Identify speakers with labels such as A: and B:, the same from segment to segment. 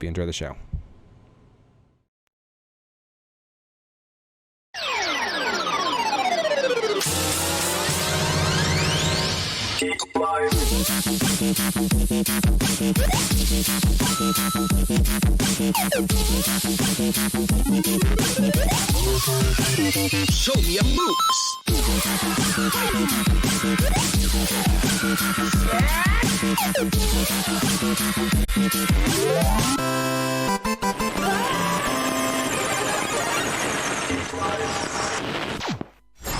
A: Enjoy the show.
B: Show me your moves.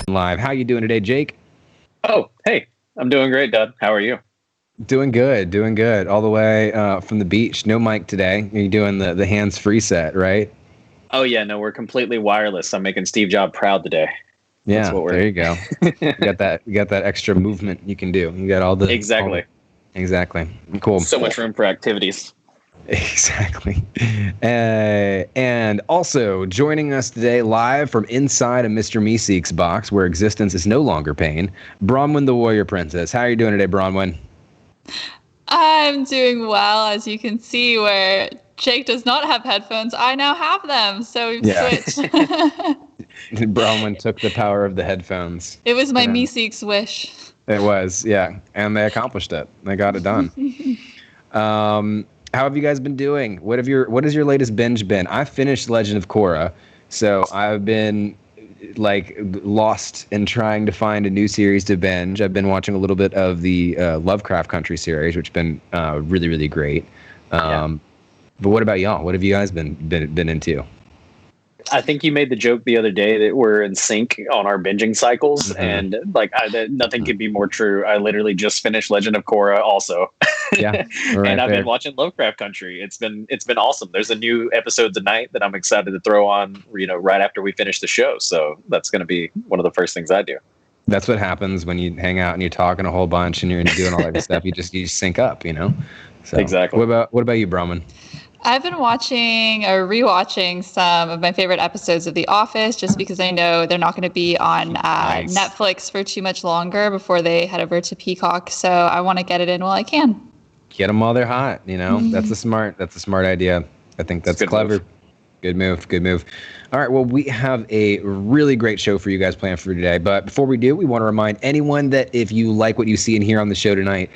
A: Live. How you doing today, Jake?
C: Oh, hey. I'm doing great, Dad. How are you?
A: Doing good. All the way from the beach. No mic today. You're doing the hands-free set, right?
C: Oh, yeah. No, we're completely wireless. I'm making Steve Jobs proud today.
A: Yeah, there you go. You got that extra movement you can do. You got all the...
C: Exactly.
A: Exactly. Cool.
C: So much room for activities.
A: Exactly. And also joining us today live from inside a Mr. Meeseek's box where existence is no longer pain, Bronwyn the Warrior Princess. How are you doing today, Bronwyn?
D: I'm doing well. As you can see, where Jake does not have headphones, I now have them. So we've switched.
A: Bronwyn took the power of the headphones.
D: It was my Meeseek's wish.
A: It was, yeah. And they accomplished it. They got it done. How have you guys been doing? What has your latest binge been? I finished Legend of Korra, so I've been like lost in trying to find a new series to binge. I've been watching a little bit of the Lovecraft Country series, which has been really, really great. But what about y'all? What have you guys been into?
C: I think you made the joke the other day that we're in sync on our binging cycles, and like nothing could be more true. I literally just finished Legend of Korra, also.
A: Yeah,
C: and I've been watching Lovecraft Country. It's been awesome. There's a new episode tonight that I'm excited to throw on, right after we finish the show. So that's going to be one of the first things I do.
A: That's what happens when you hang out and you're talking a whole bunch and you're doing all that stuff. You just sync up, So,
C: exactly.
A: What about you, Brahman?
D: I've been watching or rewatching some of my favorite episodes of The Office, just because I know they're not going to be on
A: Nice.
D: Netflix for too much longer before they head over to Peacock. So I want to get it in while I can.
A: Get them while they're hot. That's a smart idea. I think that's clever. Good move. All right. Well, we have a really great show for you guys planned for today. But before we do, we want to remind anyone that if you like what you see and hear on the show tonight,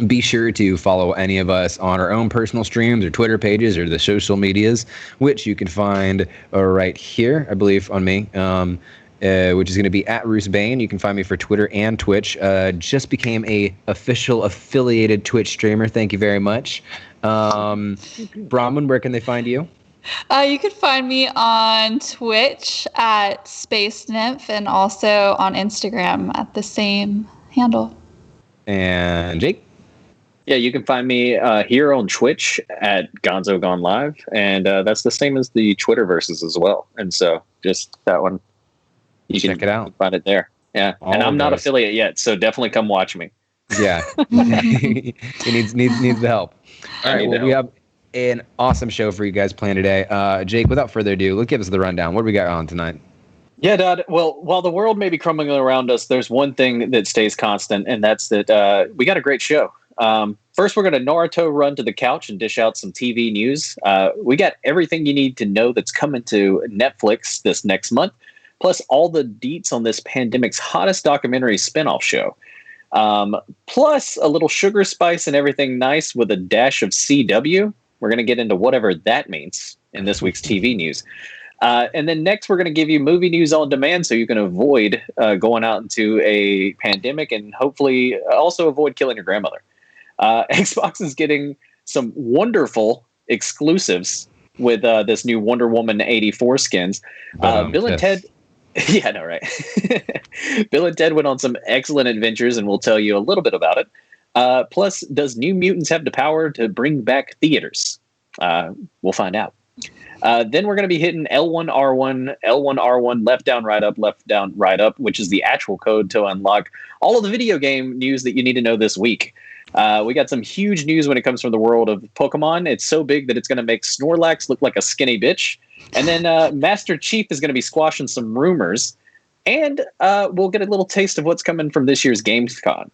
A: be sure to follow any of us on our own personal streams or Twitter pages or the social medias, which you can find right here, I believe, on me, which is going to be at Roose Bane. You can find me for Twitter and Twitch. Just became a official affiliated Twitch streamer. Thank you very much. Bronwyn, where can they find you?
D: You could find me on Twitch at Space Nymph and also on Instagram at the same handle.
A: And Jake?
C: Yeah, you can find me here on Twitch at Gonzo Gone Live, and that's the same as the Twitterverses as well. And so just that one, you can
A: check it out.
C: Find it there. Yeah, and I'm not affiliate yet, so definitely come watch me.
A: Yeah, he needs the help. All right, well, we have an awesome show for you guys planned today. Jake, without further ado, let's give us the rundown. What do we got on tonight?
C: Yeah, Dad. Well, while the world may be crumbling around us, there's one thing that stays constant, and that's that we got a great show. First, we're going to Naruto run to the couch and dish out some TV news. We got everything you need to know that's coming to Netflix this next month, plus all the deets on this pandemic's hottest documentary spinoff show. Plus a little sugar spice and everything nice with a dash of CW. We're going to get into whatever that means in this week's TV news. And then next, we're going to give you movie news on demand so you can avoid going out into a pandemic and hopefully also avoid killing your grandmother. Xbox is getting some wonderful exclusives with this new Wonder Woman 84 skins. Bill and Ted... Yeah, no, right. Bill and Ted went on some excellent adventures, and we'll tell you a little bit about it. Plus, does New Mutants have the power to bring back theaters? We'll find out. Then we're going to be hitting L1R1, left down, right up, which is the actual code to unlock all of the video game news that you need to know this week. We got some huge news when it comes from the world of Pokemon. It's so big that it's going to make Snorlax look like a skinny bitch. And then Master Chief is going to be squashing some rumors. And we'll get a little taste of what's coming from this year's Gamescon.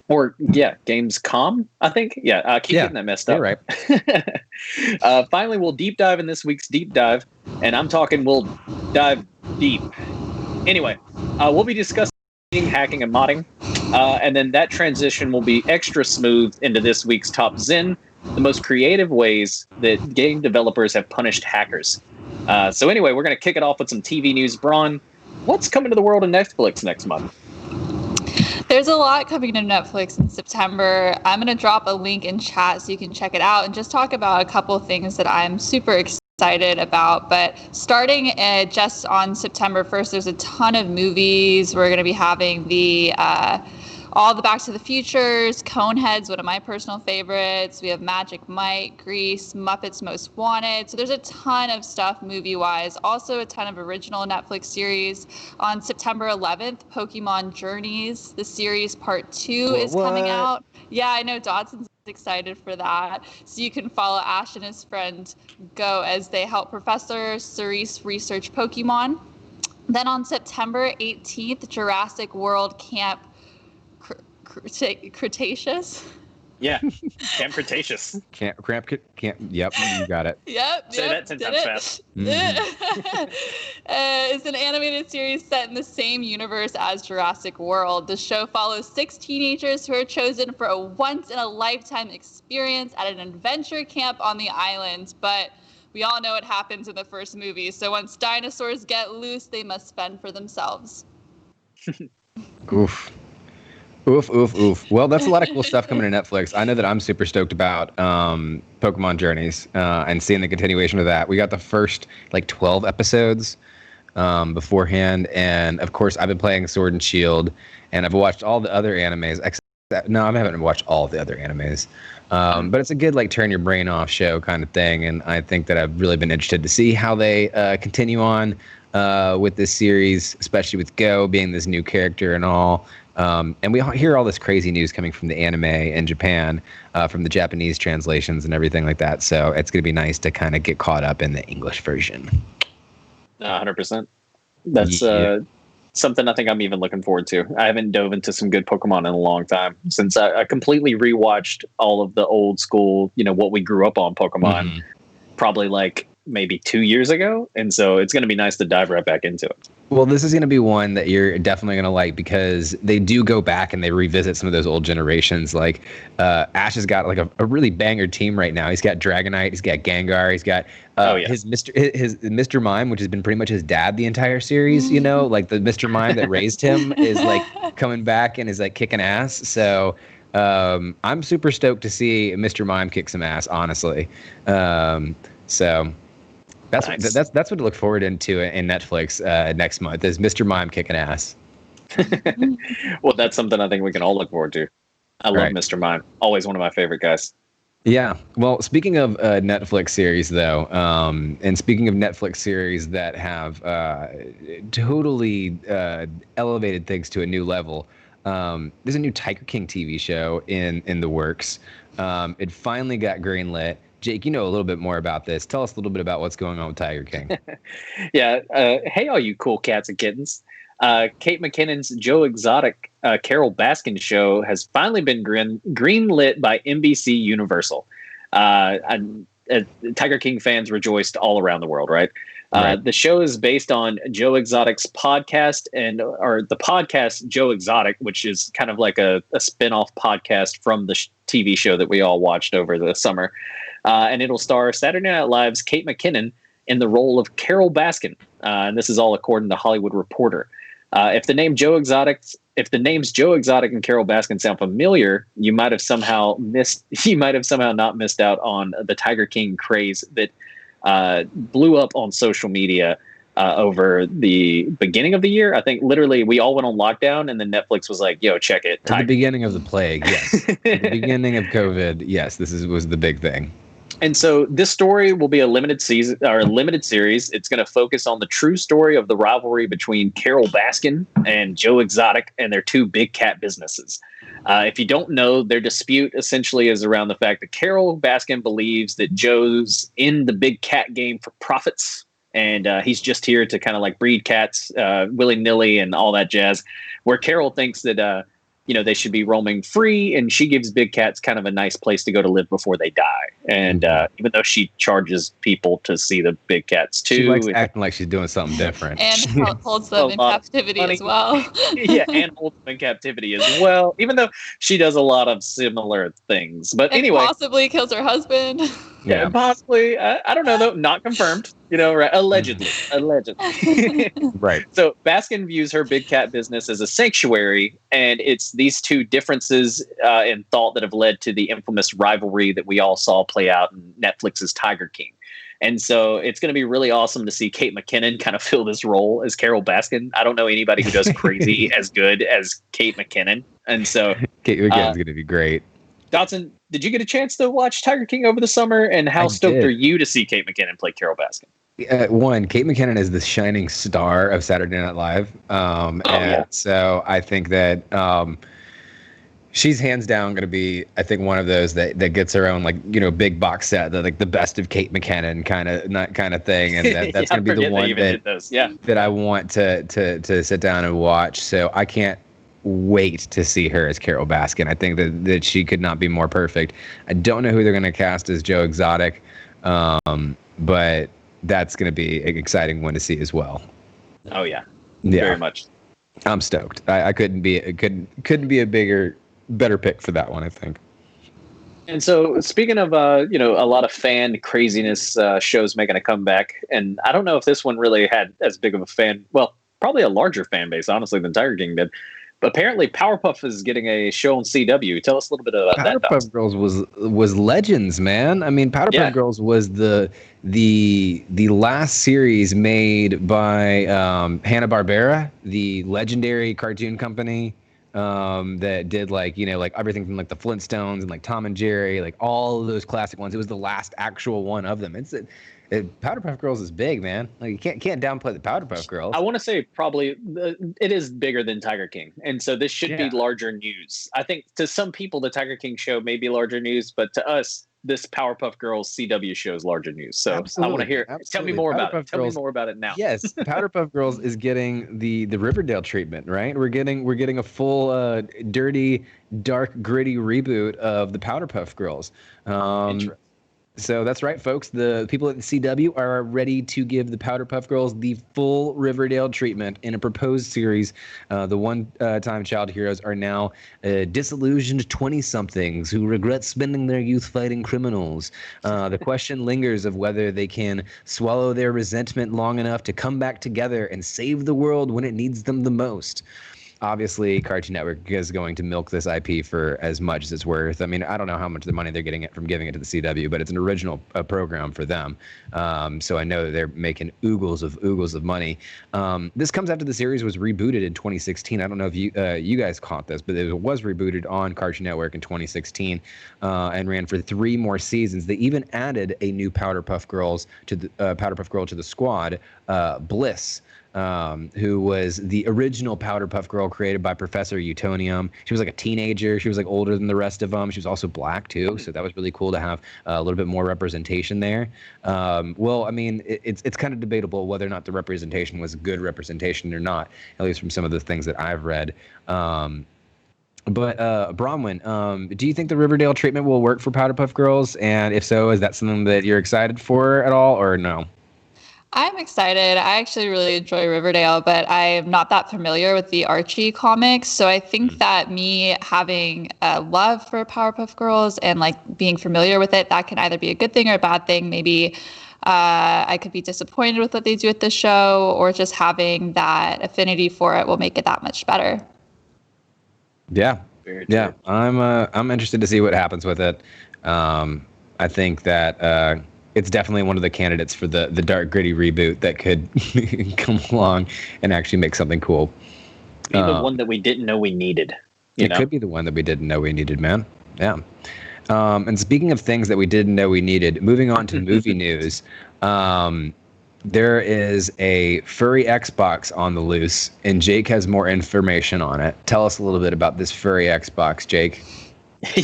C: Or Gamescom, I think. Yeah, I keep getting that messed up.
A: You're right.
C: Finally, we'll deep dive in this week's deep dive, and I'm talking we'll dive deep. Anyway, we'll be discussing hacking and modding, and then that transition will be extra smooth into this week's Top Zen, the most creative ways that game developers have punished hackers. So anyway, we're going to kick it off with some TV news. Bron, what's coming to the world of Netflix next month?
D: There's a lot coming to Netflix in September. I'm going to drop a link in chat so you can check it out and just talk about a couple of things that I'm super excited about. But starting just on September 1st, there's a ton of movies. We're going to be having all the Back to the Futures, Coneheads, one of my personal favorites. We have Magic Mike, Grease, Muppets Most Wanted. So there's a ton of stuff movie-wise. Also a ton of original Netflix series. On September 11th, Pokemon Journeys, the series part 2 is coming out. Yeah, I know Dodson's excited for that. So you can follow Ash and his friend Go as they help Professor Cerise research Pokemon. Then on September 18th, Jurassic World Camp Cretaceous.
C: Yeah, Camp Cretaceous.
A: Yep, you got it.
C: Say that 10 times fast.
D: It's an animated series set in the same universe as Jurassic World. The show follows 6 teenagers who are chosen for a once-in-a-lifetime experience at an adventure camp on the island. But we all know what happens in the first movie. So once dinosaurs get loose, they must fend for themselves.
A: Oof. Oof. Well, that's a lot of cool stuff coming to Netflix. I know that I'm super stoked about Pokemon Journeys and seeing the continuation of that. We got the first 12 episodes beforehand, and of course I've been playing Sword and Shield, and I've watched all the other animes. No, I haven't watched all of the other animes, but it's a good turn your brain off show kind of thing, and I think that I've really been interested to see how they continue on with this series, especially with Go being this new character and all. And we hear all this crazy news coming from the anime in Japan, from the Japanese translations and everything like that. So it's going to be nice to kind of get caught up in the English version.
C: 100%. That's something I think I'm even looking forward to. I haven't dove into some good Pokemon in a long time since I completely rewatched all of the old school, what we grew up on Pokemon, probably maybe 2 years ago. And so it's going to be nice to dive right back into it.
A: Well, this is going to be one that you're definitely going to like because they do go back and they revisit some of those old generations. Ash has got a really banger team right now. He's got Dragonite, he's got Gengar, he's got his Mr. Mime, which has been pretty much his dad the entire series. The Mr. Mime that raised him is coming back and is kicking ass. So I'm super stoked to see Mr. Mime kick some ass, honestly. That's nice. That's what to look forward into in Netflix next month is Mr. Mime kicking ass.
C: Well, that's something I think we can all look forward to. I love Mr. Mime. Always one of my favorite guys.
A: Yeah. Well, speaking of Netflix series, though, and speaking of Netflix series that have totally elevated things to a new level, there's a new Tiger King TV show in the works. It finally got greenlit. Jake, you know a little bit more about this. Tell us a little bit about what's going on with Tiger King.
C: Yeah. Hey, all you cool cats and kittens. Kate McKinnon's Joe Exotic Carol Baskin show has finally been greenlit by NBC Universal. Tiger King fans rejoiced all around the world, right? The show is based on Joe Exotic's podcast or the podcast Joe Exotic, which is kind of like a spinoff podcast from the TV show that we all watched over the summer. And it'll star Saturday Night Live's Kate McKinnon in the role of Carol Baskin. And this is all according to Hollywood Reporter. If the names Joe Exotic and Carol Baskin sound familiar, you might have somehow not missed out on the Tiger King craze that blew up on social media over the beginning of the year. I think literally we all went on lockdown and then Netflix was like, yo, check it.
A: At the beginning of the plague, yes. At the beginning of COVID, yes, was the big thing.
C: And so this story will be a limited series. It's going to focus on the true story of the rivalry between Carol Baskin and Joe Exotic and their two big cat businesses. If you don't know, their dispute essentially is around the fact that Carol Baskin believes that Joe's in the big cat game for profits. And he's just here to kind of breed cats willy-nilly and all that jazz. Where Carol thinks that they should be roaming free, and she gives big cats kind of a nice place to go to live before they die. And even though she charges people to see the big cats too,
A: she likes acting like she's doing something different,
D: and holds them in captivity as well.
C: Yeah, and holds them in captivity as well, even though she does a lot of similar things. But
D: and
C: anyway,
D: possibly kills her husband.
C: Yeah, possibly. I don't know though. Not confirmed. Right? Allegedly.
A: Right.
C: So Baskin views her big cat business as a sanctuary, and it's these two differences in thought that have led to the infamous rivalry that we all saw play out in Netflix's Tiger King. And so it's going to be really awesome to see Kate McKinnon kind of fill this role as Carol Baskin. I don't know anybody who does crazy as good as Kate McKinnon, and so
A: Kate McKinnon's going to be great.
C: Dotson, did you get a chance to watch Tiger King over the summer? And how stoked are you to see Kate McKinnon play Carol Baskin?
A: One, Kate McKinnon is the shining star of Saturday Night Live. So I think that she's hands down going to be, I think, one of those that gets her own big box set, the best of Kate McKinnon kind of thing, and that's going to be the one that I want to sit down and watch. So I can't wait to see her as Carol Baskin. I think that she could not be more perfect. I don't know who they're going to cast as Joe Exotic, but that's going to be an exciting one to see as well.
C: Oh yeah, very much.
A: I'm stoked. I couldn't be a better pick for that one, I think.
C: And so, speaking of a lot of fan craziness shows making a comeback, and I don't know if this one really had as big of a probably a larger fan base, honestly, than Tiger King did. But apparently, Powerpuff is getting a show on CW. Tell us a little bit about that.
A: Powerpuff Girls was legends, man. I mean, Powerpuff Girls was the last series made by Hanna-Barbera, the legendary cartoon company that did everything from the Flintstones and Tom and Jerry, all of those classic ones. It was the last actual one of them. Powderpuff Girls is big, man. You can't downplay the Powderpuff Girls.
C: I want to say probably it is bigger than Tiger King, and so this should be larger news. I think to some people the Tiger King show may be larger news, but to us this Powerpuff Girls CW show is larger news. So absolutely. I want to hear. Absolutely. Tell me more about it. Tell me more about it now.
A: Yes, Powderpuff Girls is getting the Riverdale treatment, right? We're getting a full dirty, dark, gritty reboot of the Powderpuff Girls. So that's right, folks. The people at the CW are ready to give the Powderpuff Girls the full Riverdale treatment in a proposed series. The one-time child heroes are now disillusioned 20-somethings who regret spending their youth fighting criminals. The question lingers of whether they can swallow their resentment long enough to come back together and save the world when it needs them the most. Obviously, Cartoon Network is going to milk this IP for as much as it's worth. I mean, I don't know how much of the money they're getting from giving it to the CW, but it's an original program for them. So I know that they're making oogles of money. This comes after the series was rebooted in 2016. I don't know if you guys caught this, but it was rebooted on Cartoon Network in 2016 and ran for 3 more seasons. They even added a new Powderpuff Girl to the squad, Bliss. Who was the original Powderpuff Girl created by Professor Utonium. She was a teenager. She was older than the rest of them. She was also black too, so that was really cool to have a little bit more representation there. Well, I mean, it's kind of debatable whether or not the representation was good representation or not, at least from some of the things that I've read. But Bronwyn, do you think the Riverdale treatment will work for Powderpuff Girls? And if so, is that something that you're excited for at all, or no?
D: I'm excited. I actually really enjoy Riverdale, but I'm not that familiar with the Archie comics. So I think that me having a love for Powerpuff Girls and being familiar with it, that can either be a good thing or a bad thing. Maybe I could be disappointed with what they do with the show, or just having that affinity for it will make it that much better.
A: Yeah. Yeah. I'm interested to see what happens with it. I think that it's definitely one of the candidates for the dark, gritty reboot that could come along and actually make something cool.
C: Be the one that we didn't know we needed.
A: It could be the one that we didn't know we needed, man. Yeah. And speaking of things that we didn't know we needed, moving on to movie news, there is a furry Xbox on the loose, and Jake has more information on it. Tell us a little bit about this furry Xbox, Jake.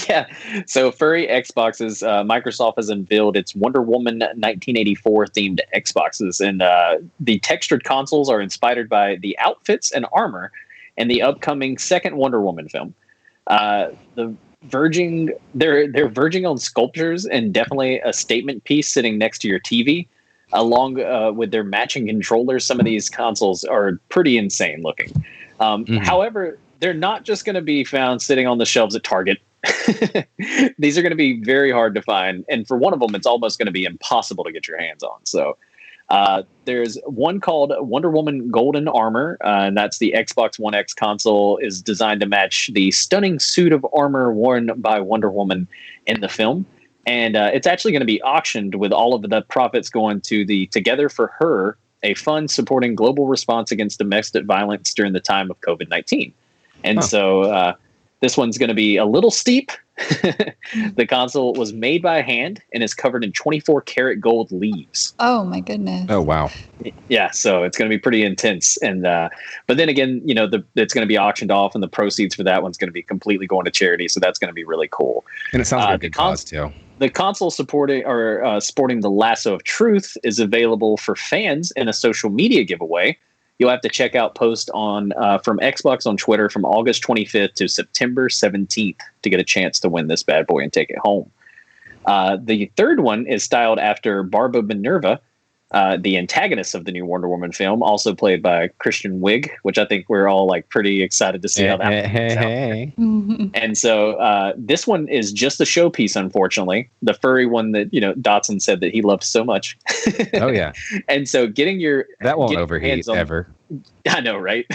C: Yeah, so furry Xboxes, Microsoft has unveiled its Wonder Woman 1984 themed Xboxes, and the textured consoles are inspired by the outfits and armor in the upcoming second Wonder Woman film. The they're verging on sculptures and definitely a statement piece sitting next to your TV, along with their matching controllers. Some of these consoles are pretty insane looking. However, they're not just going to be found sitting on the shelves at Target. These are going to be very hard to find, and for one of them, it's almost going to be impossible to get your hands on. So there's one called Wonder Woman Golden Armor, and that's the Xbox One X console, is designed to match the stunning suit of armor worn by Wonder Woman in the film. And it's actually going to be auctioned, with all of the profits going to the Together for Her, a fund supporting global response against domestic violence during the time of COVID-19. And so this one's going to be a little steep. The console was made by hand and is covered in 24 karat gold leaves.
D: Oh my goodness.
A: Oh, wow.
C: Yeah, so it's going to be pretty intense. And but then again, it's going to be auctioned off, and the proceeds for that one's going to be completely going to charity. So that's going to be really cool.
A: And it sounds like a good cause too.
C: The console sporting the Lasso of Truth is available for fans in a social media giveaway. You'll have to check out posts on from Xbox on Twitter from August 25th to September 17th to get a chance to win this bad boy and take it home. The third one is styled after Barbara Minerva, the antagonist of the new Wonder Woman film, also played by Kristen Wiig, which I think we're all pretty excited to see how that plays out. And so this one is just a showpiece, unfortunately. The furry one that Dotson said that he loved so much.
A: Oh yeah.
C: And so
A: that won't overheat ever.
C: I know, right?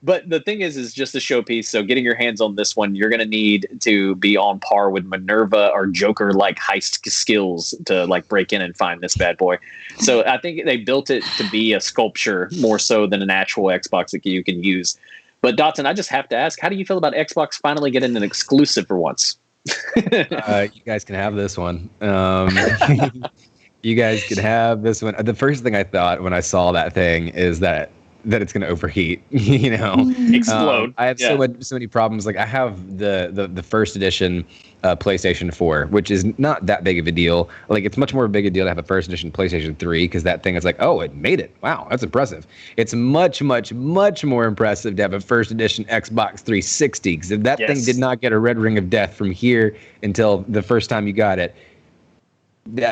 C: But the thing is just a showpiece. So getting your hands on this one, you're going to need to be on par with Minerva or Joker-like heist skills to break in and find this bad boy. So I think they built it to be a sculpture more so than an actual Xbox that you can use. But Dotson, I just have to ask, how do you feel about Xbox finally getting an exclusive for once?
A: You guys can have this one. You guys can have this one. The first thing I thought when I saw that thing is that it's going to overheat,
C: explode.
A: I have so many problems. I have the first edition PlayStation 4, which is not that big of a deal. It's much more big a deal to have a first edition PlayStation 3, because that thing is oh, it made it. Wow, that's impressive. It's much, much, much more impressive to have a first edition Xbox 360, because if that thing did not get a red ring of death from here until the first time you got it,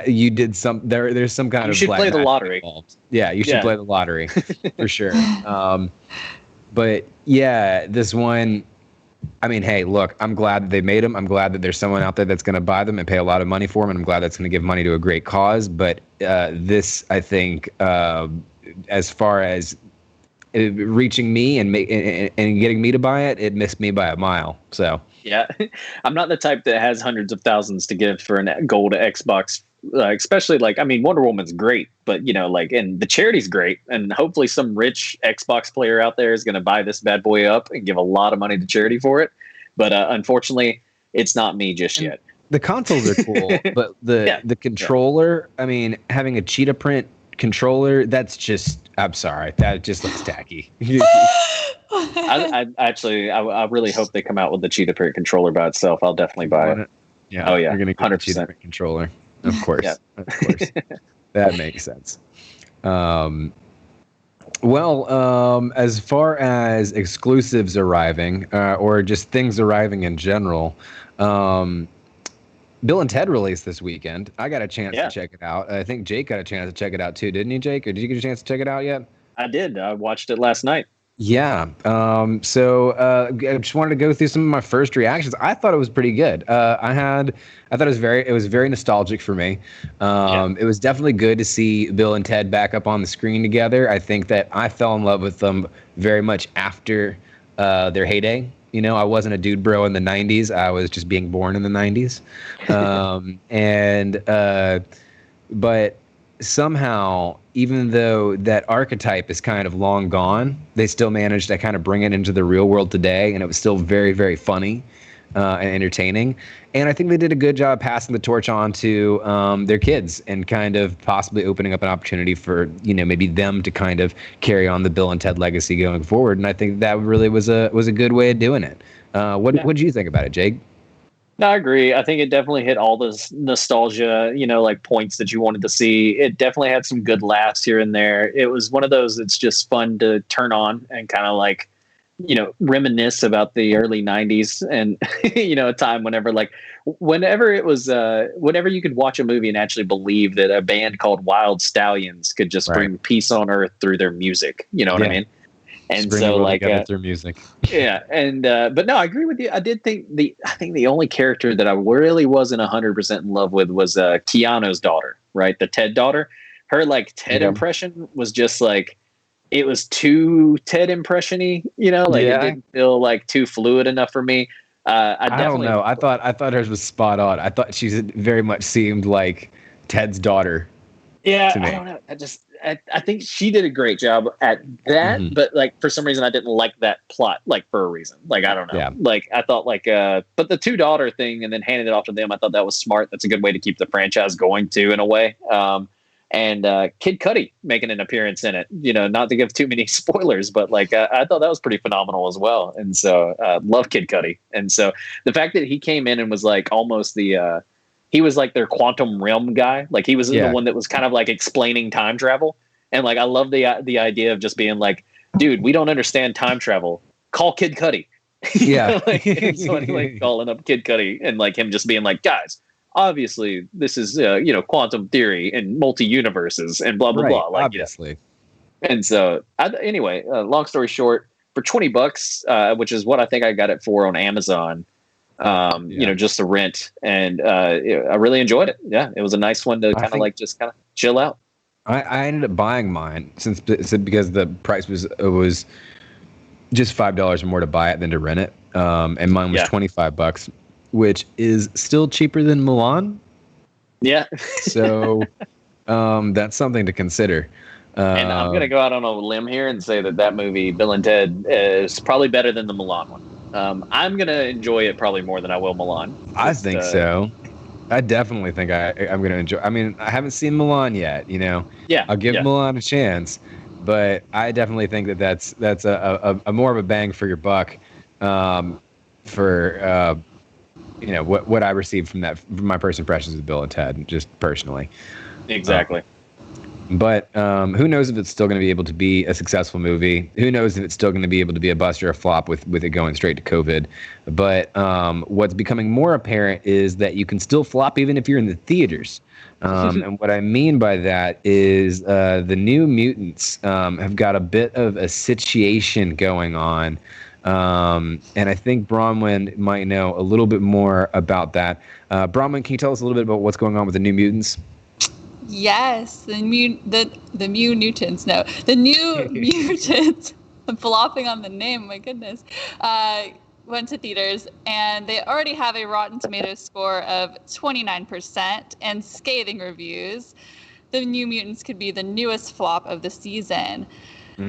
A: you did there's some kind of.
C: You should play the lottery.
A: Involved. Yeah, you should play the lottery for sure. But yeah, this one. I mean, hey, look, I'm glad that they made them. I'm glad that there's someone out there that's going to buy them and pay a lot of money for them, and I'm glad that's going to give money to a great cause. But this, I think, as far as reaching me and getting me to buy it, it missed me by a mile. So.
C: Yeah, I'm not the type that has hundreds of thousands to give for a gold Xbox, especially Wonder Woman's great, but and the charity's great, and hopefully some rich Xbox player out there is going to buy this bad boy up and give a lot of money to charity for it. But unfortunately, it's not me just yet.
A: The consoles are cool, but the controller, having a cheetah print controller, that's just, I'm sorry, that just looks tacky.
C: I really hope they come out with the cheetah print controller by itself. I'll definitely buy it.
A: Yeah. Oh yeah. You're gonna get a cheetah print controller, of course.
C: Yeah.
A: Of course. That makes sense. As far as exclusives arriving, or just things arriving in general, Bill and Ted released this weekend. I got a chance to check it out. I think Jake got a chance to check it out too, didn't he, Jake? Or did you get a chance to check it out yet?
C: I did. I watched it last night.
A: Yeah. So I just wanted to go through some of my first reactions. I thought it was pretty good. I thought it was very nostalgic for me. It was definitely good to see Bill and Ted back up on the screen together. I think that I fell in love with them very much after their heyday. I wasn't a dude bro in the 90s. I was just being born in the 90s. But somehow, even though that archetype is kind of long gone, they still managed to kind of bring it into the real world today, and it was still very, very funny and entertaining. And I think they did a good job passing the torch on to their kids and kind of possibly opening up an opportunity for maybe them to kind of carry on the Bill and Ted legacy going forward. And I think that really was a good way of doing it. What did you think about it, Jake?
C: No, I agree. I think it definitely hit all the nostalgia, points that you wanted to see. It definitely had some good laughs here and there. It was one of those that's just fun to turn on and kind of reminisce about the early 90s and, a time whenever it was, whenever you could watch a movie and actually believe that a band called Wild Stallions could just bring peace on earth through their music. You know what I mean? And so
A: through music.
C: Yeah. And, but no, I agree with you. I think the only character that I really wasn't 100% in love with was, Keanu's daughter, right? The Ted daughter. Her Ted impression was just it was too Ted impression-y, it didn't feel too fluid enough for me. I
A: don't know. I thought hers was spot on. I thought she very much seemed like Ted's daughter.
C: Yeah, I don't know. I think she did a great job at that, but for some reason I didn't like that plot, for a reason. I don't know. Yeah. I thought but the two daughter thing and then handing it off to them, I thought that was smart. That's a good way to keep the franchise going too, in a way. And Kid Cudi making an appearance in it, not to give too many spoilers, but I thought that was pretty phenomenal as well. And so love Kid Cudi. And so the fact that he came in and was almost he was their quantum realm guy. He was the one that was kind of explaining time travel. And I love the idea of just being dude, we don't understand time travel. Call Kid Cudi.
A: Yeah.
C: So calling up Kid Cudi and him just being guys, obviously this is quantum theory and multi-universes and blah blah blah,
A: obviously.
C: And so anyway, long story short, for $20, which is what I think I got it for on Amazon, just to rent, and I really enjoyed it. Yeah, it was a nice one to kind of just kind of chill out.
A: I ended up buying mine because the price was just $5 more to buy it than to rent it, and mine was $25, which is still cheaper than Milan.
C: Yeah.
A: So that's something to consider.
C: And I'm going to go out on a limb here and say that movie, Bill and Ted, is probably better than the Milan one. I'm going to enjoy it probably more than I will Milan.
A: I think so. I definitely think I'm going to enjoy. I mean, I haven't seen Milan yet,
C: Yeah.
A: I'll give Milan a chance, but I definitely think that's a more of a bang for your buck for what I received from my first impressions of Bill and Ted, just personally.
C: Exactly.
A: But who knows if it's still going to be able to be a successful movie? Who knows if it's still going to be able to be a bust or a flop with it going straight to COVID? But what's becoming more apparent is that you can still flop even if you're in the theaters. And what I mean by that is the New Mutants have got a bit of a situation going on. And I think Bronwyn might know a little bit more about that. Bronwyn, can you tell us a little bit about what's going on with the New Mutants?
D: Yes, the New Mutants. I'm flopping on the name. My goodness. Went to theaters, and they already have a Rotten Tomatoes score of 29% and scathing reviews. The New Mutants could be the newest flop of the season.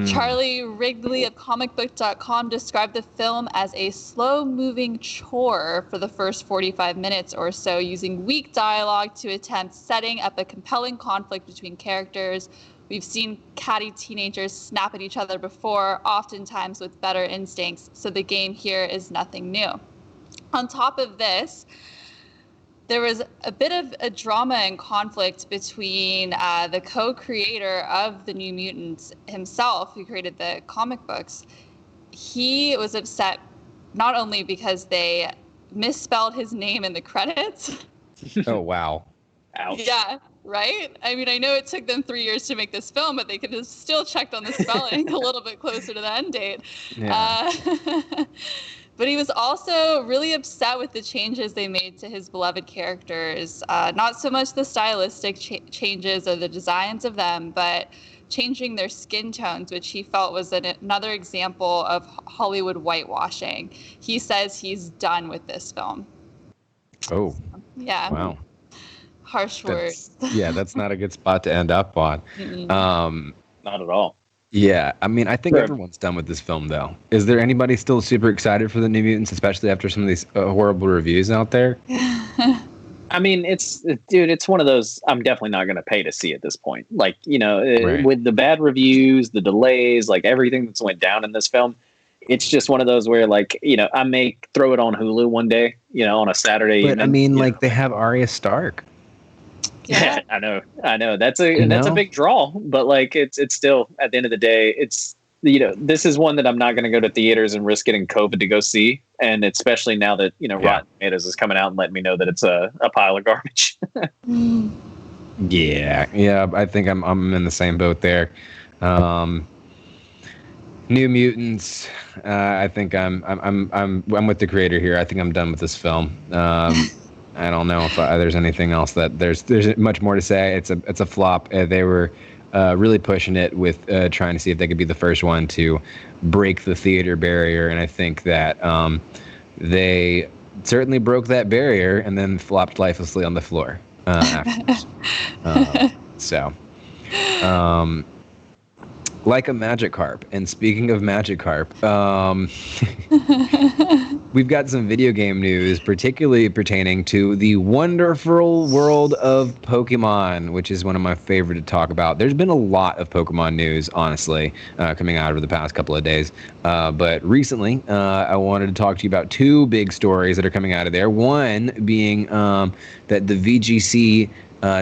D: Charlie Wrigley of comicbook.com described the film as a slow-moving chore for the first 45 minutes or so, using weak dialogue to attempt setting up a compelling conflict between characters. We've seen catty teenagers snap at each other before, oftentimes with better instincts, so the game here is nothing new. On top of this, there was a bit of a drama and conflict between the co-creator of the New Mutants himself, who created the comic books. He was upset not only because they misspelled his name in the credits.
A: Oh, wow.
C: Ouch.
D: Yeah, right? I mean, I know it took them 3 years to make this film, but they could have still checked on the spelling a little bit closer to the end date.
A: Yeah.
D: But he was also really upset with the changes they made to his beloved characters. Not so much the stylistic changes or the designs of them, but changing their skin tones, which he felt was another example of Hollywood whitewashing. He says he's done with this film.
A: Oh.
D: Yeah.
A: Wow.
D: Harsh words.
A: Yeah, that's not a good spot to end up on.
C: Not at all.
A: Yeah, I mean, I think everyone's done with this film, though. Is there anybody still super excited for the New Mutants, especially after some of these horrible reviews out there?
C: I mean, it's one of those I'm definitely not going to pay to see at this point. With the bad reviews, the delays, everything that's went down in this film, it's just one of those where, I may throw it on Hulu one day, on a Saturday
A: But,
C: evening.
A: I mean, they have Arya Stark.
C: Yeah, I know. That's a big draw, but it's still, at the end of the day, this is one that I'm not going to go to theaters and risk getting COVID to go see, and especially now that Rotten Tomatoes is coming out and letting me know that it's a pile of garbage.
A: Yeah. I think I'm in the same boat there. New Mutants. I think I'm with the creator here. I think I'm done with this film. I don't know if there's anything else that there's much more to say. It's a flop. They were really pushing it with trying to see if they could be the first one to break the theater barrier, and I think that they certainly broke that barrier and then flopped lifelessly on the floor afterwards. Like a Magikarp. And speaking of Magikarp, we've got some video game news, particularly pertaining to the wonderful world of Pokemon, which is one of my favorite to talk about. There's been a lot of Pokemon news, honestly, coming out over the past couple of days. But recently, I wanted to talk to you about two big stories that are coming out of there. One being that the VGC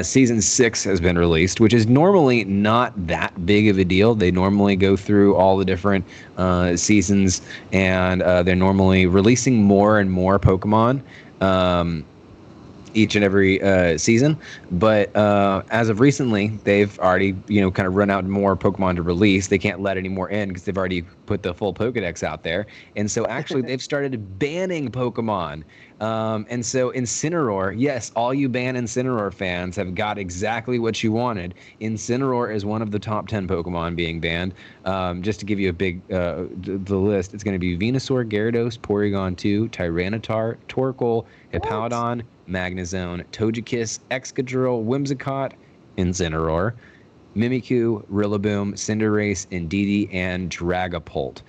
A: Season 6 has been released, which is normally not that big of a deal. They normally go through all the different seasons, and they're normally releasing more and more Pokemon each and every season. But as of recently, they've already kind of run out more Pokemon to release. They can't let any more in because they've already put the full Pokedex out there. And so actually they've started banning Pokemon. And so Incineroar, yes, all you ban Incineroar fans have got exactly what you wanted. Incineroar is one of the top 10 Pokemon being banned. Just to give you a big the list, it's going to be Venusaur, Gyarados, Porygon 2, Tyranitar, Torkoal, Hippowdon, Magnezone, Togekiss, Excadrill, Whimsicott, Incineroar, Mimikyu, Rillaboom, Cinderace, Indeedee, and Dragapult.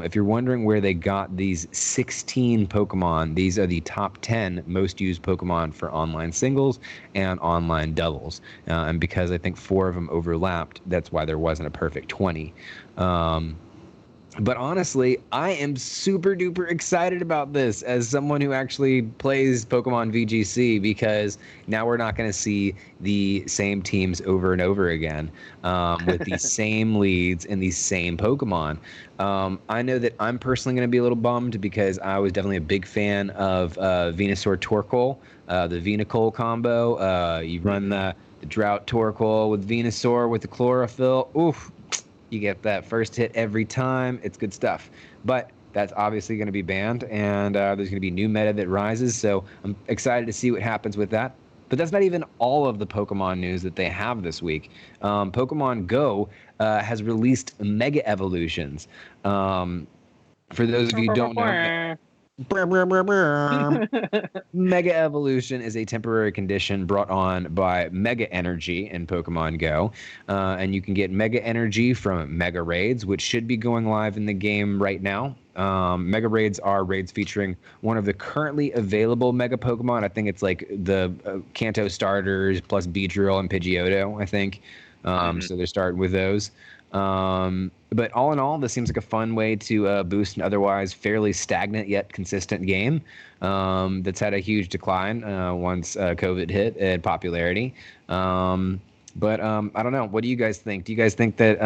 A: If you're wondering where they got these 16 Pokemon, these are the top 10 most used Pokemon for online singles and online doubles. And because I think 4 of them overlapped, that's why there wasn't a perfect 20. But honestly, I am super duper excited about this as someone who actually plays Pokemon VGC, because now we're not going to see the same teams over and over again with the same leads and these same Pokemon. I know that I'm personally going to be a little bummed because I was definitely a big fan of Venusaur Torkoal, the Venucoal combo. You run the Drought Torkoal with Venusaur with the Chlorophyll. Oof. You get that first hit every time. It's good stuff. But that's obviously going to be banned, and there's going to be new meta that rises. So I'm excited to see what happens with that. But that's not even all of the Pokemon news that they have this week. Pokemon Go has released Mega Evolutions. For those of you who don't know, Mega Evolution is a temporary condition brought on by Mega Energy in Pokemon Go. And you can get Mega Energy from Mega Raids, which should be going live in the game right now. Mega Raids are raids featuring one of the currently available Mega Pokemon. I think it's like the Kanto starters plus Beedrill and Pidgeotto, I think. So they're starting with those. But all in all, this seems like a fun way to boost an otherwise fairly stagnant yet consistent game that's had a huge decline once COVID hit in popularity. But I don't know. What do you guys think? Do you guys think that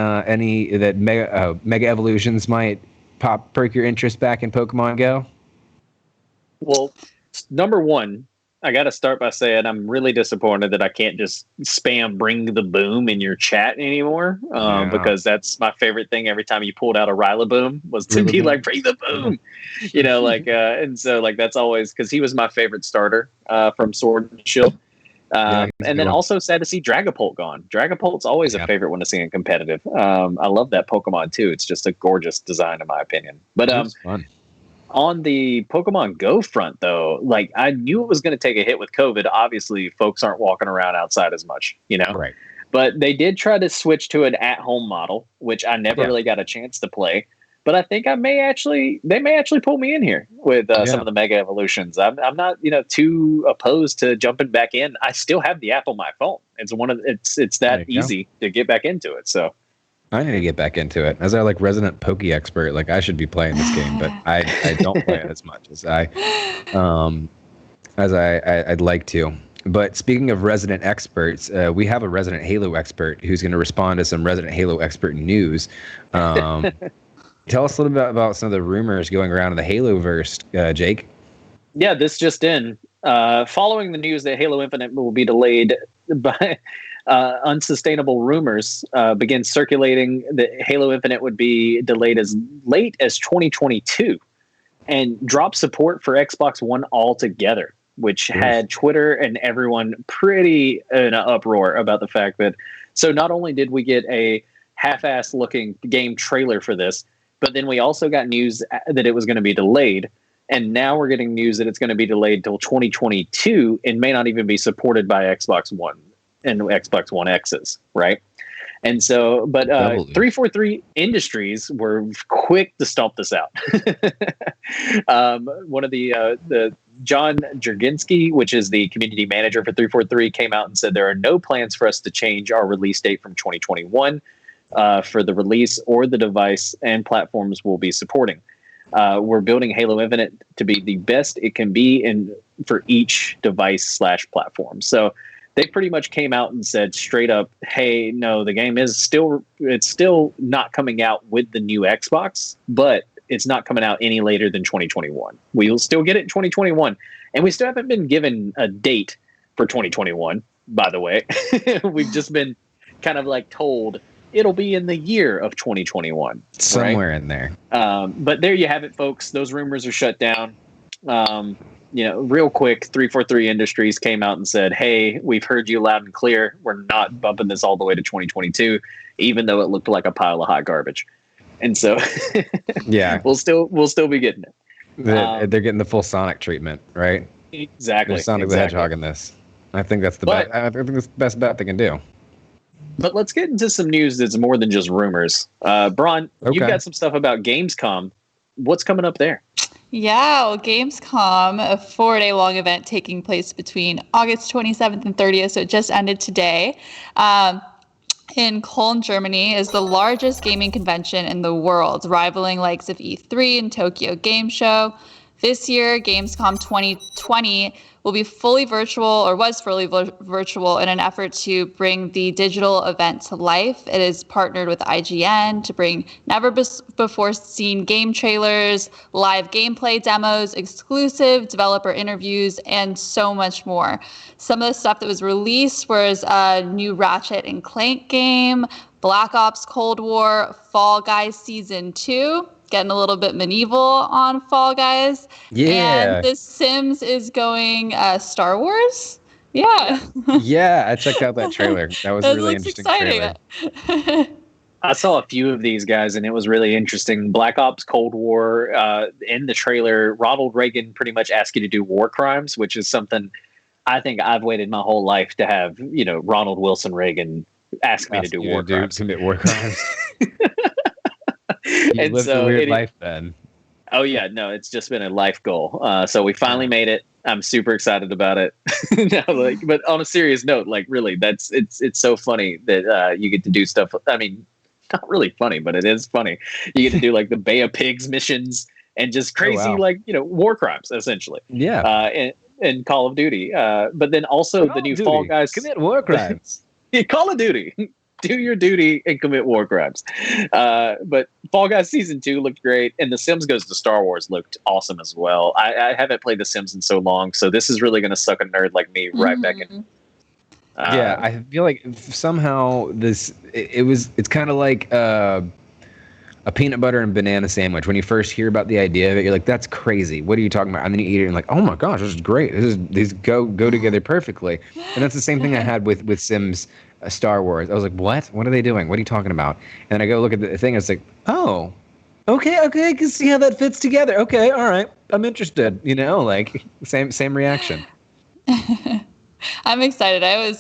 A: Mega Evolutions might perk your interest back in Pokemon Go?
C: Well, number one, I got to start by saying I'm really disappointed that I can't just spam "bring the boom" in your chat anymore, because that's my favorite thing. Every time you pulled out a Rillaboom was to be like, "Bring the boom," and so that's always, because he was my favorite starter from Sword and Shield. And then also sad to see Dragapult gone. Dragapult's always a favorite one to see in competitive. I love that Pokemon too. It's just a gorgeous design in my opinion. But
A: fun.
C: On the Pokemon Go front, though, I knew it was going to take a hit with COVID. Obviously, folks aren't walking around outside as much,
A: Right.
C: But they did try to switch to an at-home model, which I never really got a chance to play. But I think they may actually pull me in here with some of the Mega Evolutions. I'm not too opposed to jumping back in. I still have the app on my phone. It's that easy to get back into it. So.
A: I need to get back into it. As our resident Poke expert, I should be playing this game, but I don't play it as much as I'd like to. But speaking of resident experts, we have a resident Halo expert who's going to respond to some resident Halo expert news. Tell us a little bit about some of the rumors going around in the Halo-verse, Jake.
C: Yeah, this just in. Following the news that Halo Infinite will be delayed by unsustainable rumors began circulating that Halo Infinite would be delayed as late as 2022 and drop support for Xbox One altogether, which had Twitter and everyone pretty in an uproar about the fact that, so not only did we get a half-ass looking game trailer for this, but then we also got news that it was going to be delayed. And now we're getting news that it's going to be delayed till 2022 and may not even be supported by Xbox One and Xbox One X's, right? And so, but 343 Industries were quick to stomp this out. One of the John Jurginski, which is the community manager for 343, came out and said there are no plans for us to change our release date from 2021 for the release or the device and platforms we'll be supporting. We're building Halo Infinite to be the best it can be for each device / platform. So they pretty much came out and said straight up, hey, no, the game is still not coming out with the new Xbox, but it's not coming out any later than 2021. We'll still get it in 2021. And we still haven't been given a date for 2021, by the way. We've just been kind of like told it'll be in the year of 2021.
A: Somewhere
C: right?
A: in there.
C: But there you have it, folks. Those rumors are shut down. Real quick, 343 Industries came out and said, hey, we've heard you loud and clear. We're not bumping this all the way to 2022, even though it looked like a pile of hot garbage. And so
A: yeah,
C: we'll still be getting it.
A: They're getting the full Sonic treatment, right?
C: Exactly.
A: There's Sonic the Hedgehog in this. I think that's the best. I think that's the best bet they can do.
C: But let's get into some news that's more than just rumors. Bron, you've got some stuff about Gamescom. What's coming up there?
D: Yeah, well, Gamescom, a 4-day-long event taking place between August 27th and 30th, so it just ended today, in Cologne, Germany, is the largest gaming convention in the world, rivaling likes of E3 and Tokyo Game Show. This year, Gamescom 2020 will be fully virtual, or was fully virtual, in an effort to bring the digital event to life. It is partnered with IGN to bring never-before-seen game trailers, live gameplay demos, exclusive developer interviews, and so much more. Some of the stuff that was released was a new Ratchet and Clank game, Black Ops Cold War, Fall Guys Season 2, getting a little bit medieval on Fall Guys.
A: Yeah.
D: And The Sims is going Star Wars. Yeah.
A: Yeah, I checked out that trailer. That was a really interesting
D: exciting.
A: trailer.
C: I saw a few of these guys, and it was really interesting. Black Ops Cold War, in the trailer, Ronald Reagan pretty much asked you to do war crimes, which is something I think I've waited my whole life to have, Ronald Wilson Reagan ask me to do war crimes.
A: Commit war crimes. You
C: And
A: lived
C: so
A: a weird life then.
C: Oh yeah, no, it's just been a life goal. So we finally made it. I'm super excited about it. But on a serious note, really, it's so funny that you get to do stuff. I mean, not really funny, but it is funny. You get to do the Bay of Pigs missions and just crazy war crimes essentially.
A: Yeah.
C: In Call of Duty, but then also the new Fall Guys
A: commit war crimes.
C: Call of Duty. Do your duty and commit war crimes. But Fall Guys Season 2 looked great, and The Sims Goes to Star Wars looked awesome as well. I haven't played The Sims in so long, so this is really going to suck a nerd like me right back in.
A: Yeah, I feel like somehow it's kind of like a peanut butter and banana sandwich. When you first hear about the idea of it, you're like, that's crazy. What are you talking about? And then you eat it and like, oh my gosh, this is great. These go together perfectly. And that's the same thing I had with Sims Star Wars. I was like, what are they doing? What are you talking about? And I go look at the thing, and it's like, oh, okay, I can see how that fits together. Okay, all right, I'm interested. Same reaction.
D: I'm excited. I was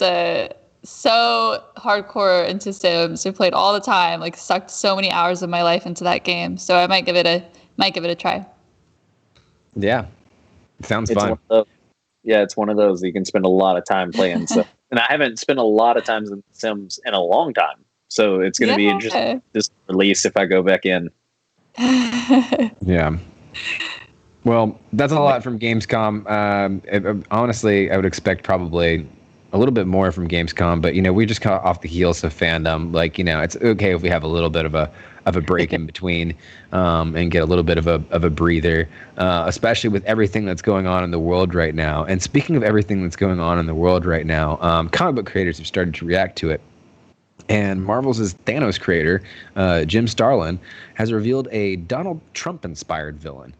D: so hardcore into Sims. I played all the time, sucked so many hours of my life into that game. So I might give it a try. Yeah,
A: sounds fun.
C: It's one of those you can spend a lot of time playing. So, and I haven't spent a lot of time in Sims in a long time. So it's going to be interesting this release if I go back in.
A: Yeah. Well, that's a lot from Gamescom. Honestly, I would expect probably a little bit more from Gamescom, but we just caught off the heels of fandom. Like, it's okay if we have a little bit of a break in between, and get a little bit of a breather, especially with everything that's going on in the world right now. And speaking of everything that's going on in the world right now, comic book creators have started to react to it. And Marvel's Thanos creator, Jim Starlin, has revealed a Donald Trump-inspired villain.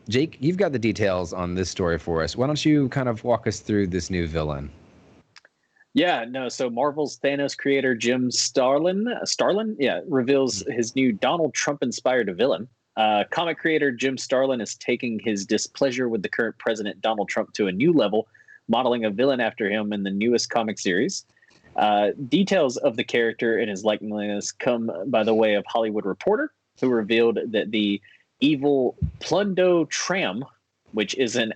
A: Jake, you've got the details on this story for us. Why don't you kind of walk us through this new villain?
C: Yeah, no. So Marvel's Thanos creator Jim Starlin, reveals his new Donald Trump-inspired villain. Comic creator Jim Starlin is taking his displeasure with the current president Donald Trump to a new level, modeling a villain after him in the newest comic series. Details of the character and his likeness come by the way of Hollywood Reporter, who revealed that the evil Plundo Tram, which is an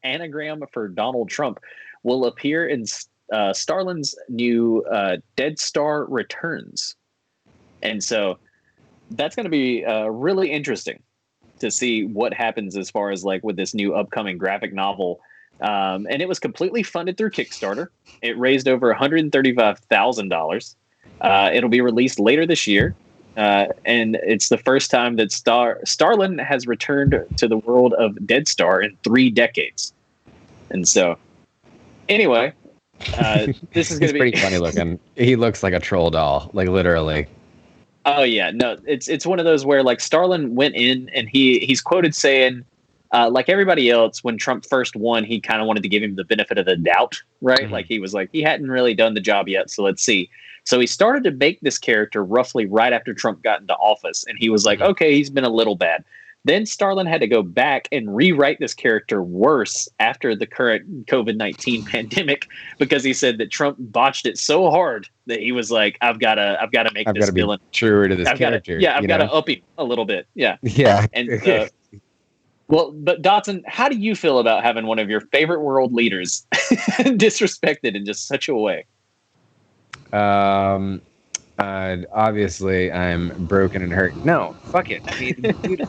C: anagram for Donald Trump, will appear in Starlin's new Dead Star Returns. And so that's going to be really interesting to see what happens as far as like with this new upcoming graphic novel. And it was completely funded through Kickstarter. It raised over $135,000. It'll be released later this year. And it's the first time that Starlin has returned to the world of Dead Star in 3 decades. And so, anyway, this is going to be
A: pretty funny looking. He looks like a troll doll, like literally.
C: Oh yeah, no, it's one of those where like Starlin went in and he's quoted saying, like everybody else, when Trump first won, he kind of wanted to give him the benefit of the doubt, right? Mm-hmm. Like he was like, he hadn't really done the job yet, so let's see. So he started to make this character roughly right after Trump got into office, and he was like, okay, he's been a little bad. Then Starlin had to go back and rewrite this character worse after the current COVID-19 pandemic, because he said that Trump botched it so hard that he was like, I've got to make this villain
A: truer to this character.
C: I've got to up him a little bit. Yeah.
A: Yeah.
C: And well, but Dotson, how do you feel about having one of your favorite world leaders disrespected in just such a way?
A: Obviously, I'm broken and hurt. No, fuck it. I mean, dude,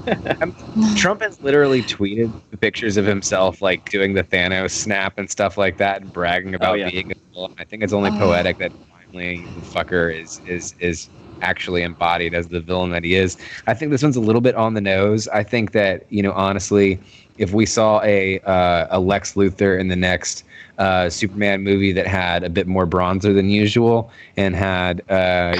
A: Trump has literally tweeted the pictures of himself, like doing the Thanos snap and stuff like that, and bragging about being a villain. I think it's only poetic that finally the fucker is actually embodied as the villain that he is. I think this one's a little bit on the nose. I think that, honestly, if we saw a Lex Luthor in the next Superman movie that had a bit more bronzer than usual and had a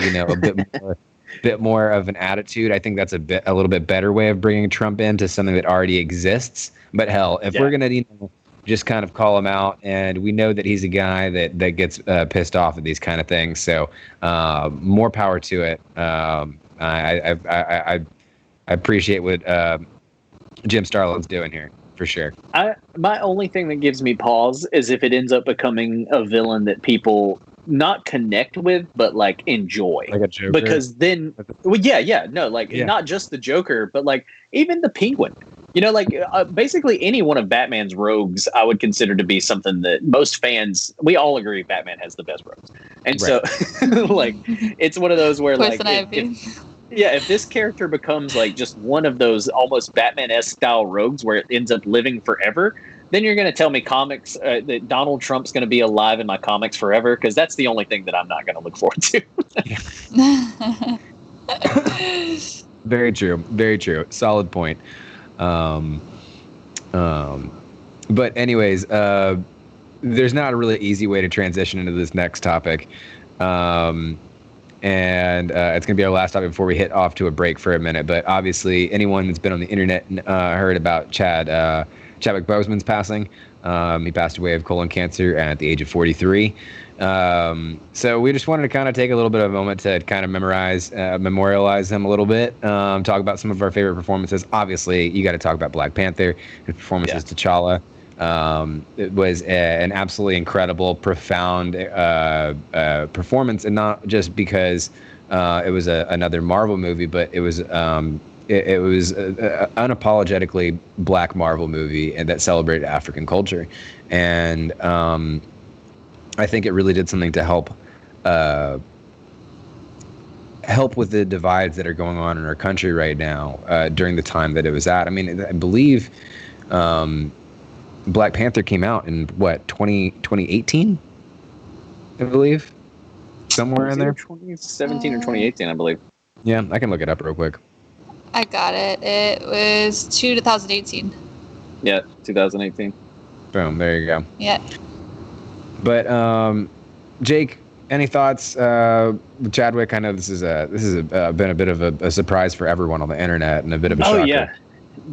A: bit more of an attitude, I think that's a little bit better way of bringing Trump into something that already exists. But hell, if we're gonna just kind of call him out, and we know that he's a guy that gets pissed off at these kind of things, so more power to it. I appreciate what Jim Starlin's doing here, for sure.
C: My only thing that gives me pause is if it ends up becoming a villain that people not connect with, but like enjoy.
A: Like a Joker?
C: Because then, not just the Joker, but like even the Penguin. Basically any one of Batman's rogues, I would consider to be something that most fans, we all agree Batman has the best rogues. And so, like, it's one of those where, like, if this character becomes, like, just one of those almost Batman-esque style rogues where it ends up living forever, then you're going to tell me comics that Donald Trump's going to be alive in my comics forever, because that's the only thing that I'm not going to look forward to.
A: Very true. Very true. Solid point. But anyways, there's not a really easy way to transition into this next topic. And it's going to be our last topic before we hit off to a break for a minute. But obviously, anyone that's been on the internet heard about Chadwick Boseman's passing. He passed away of colon cancer at the age of 43. So we just wanted to kind of take a little bit of a moment to kind of memorialize him a little bit, talk about some of our favorite performances. Obviously, you got to talk about Black Panther and performances. T'Challa. It was an absolutely incredible, profound performance, and not just because it was another Marvel movie, but it was it was unapologetically Black Marvel movie and that celebrated African culture, and I think it really did something to help help with the divides that are going on in our country right now during the time that it was at. I mean, I believe Black Panther came out in what 2018, I believe, somewhere in there.
C: 2017 or 2018, I believe.
A: Yeah, I can look it up real quick.
D: I got it. It was 2018.
C: Yeah, 2018.
A: Boom, there you go.
D: Yeah.
A: But Jake, any thoughts? Chadwick, I know this is been a bit of a surprise for everyone on the internet and a bit of a shocker.
C: Oh yeah,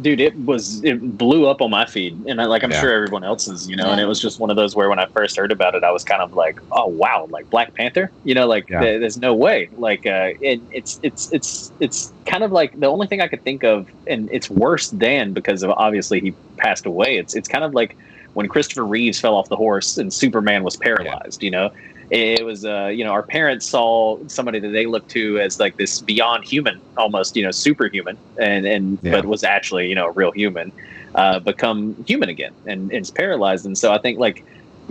C: dude, it blew up on my feed, and I'm sure everyone else's, and it was just one of those where when I first heard about it, I was kind of like, oh wow, like Black Panther, there's no way, like it's kind of like the only thing I could think of, and it's worse than because of obviously he passed away. It's kind of like when Christopher Reeves fell off the horse and Superman was paralyzed, It was, our parents saw somebody that they looked to as like this beyond human, almost, superhuman, but was actually, a real human, become human again and is paralyzed. And so I think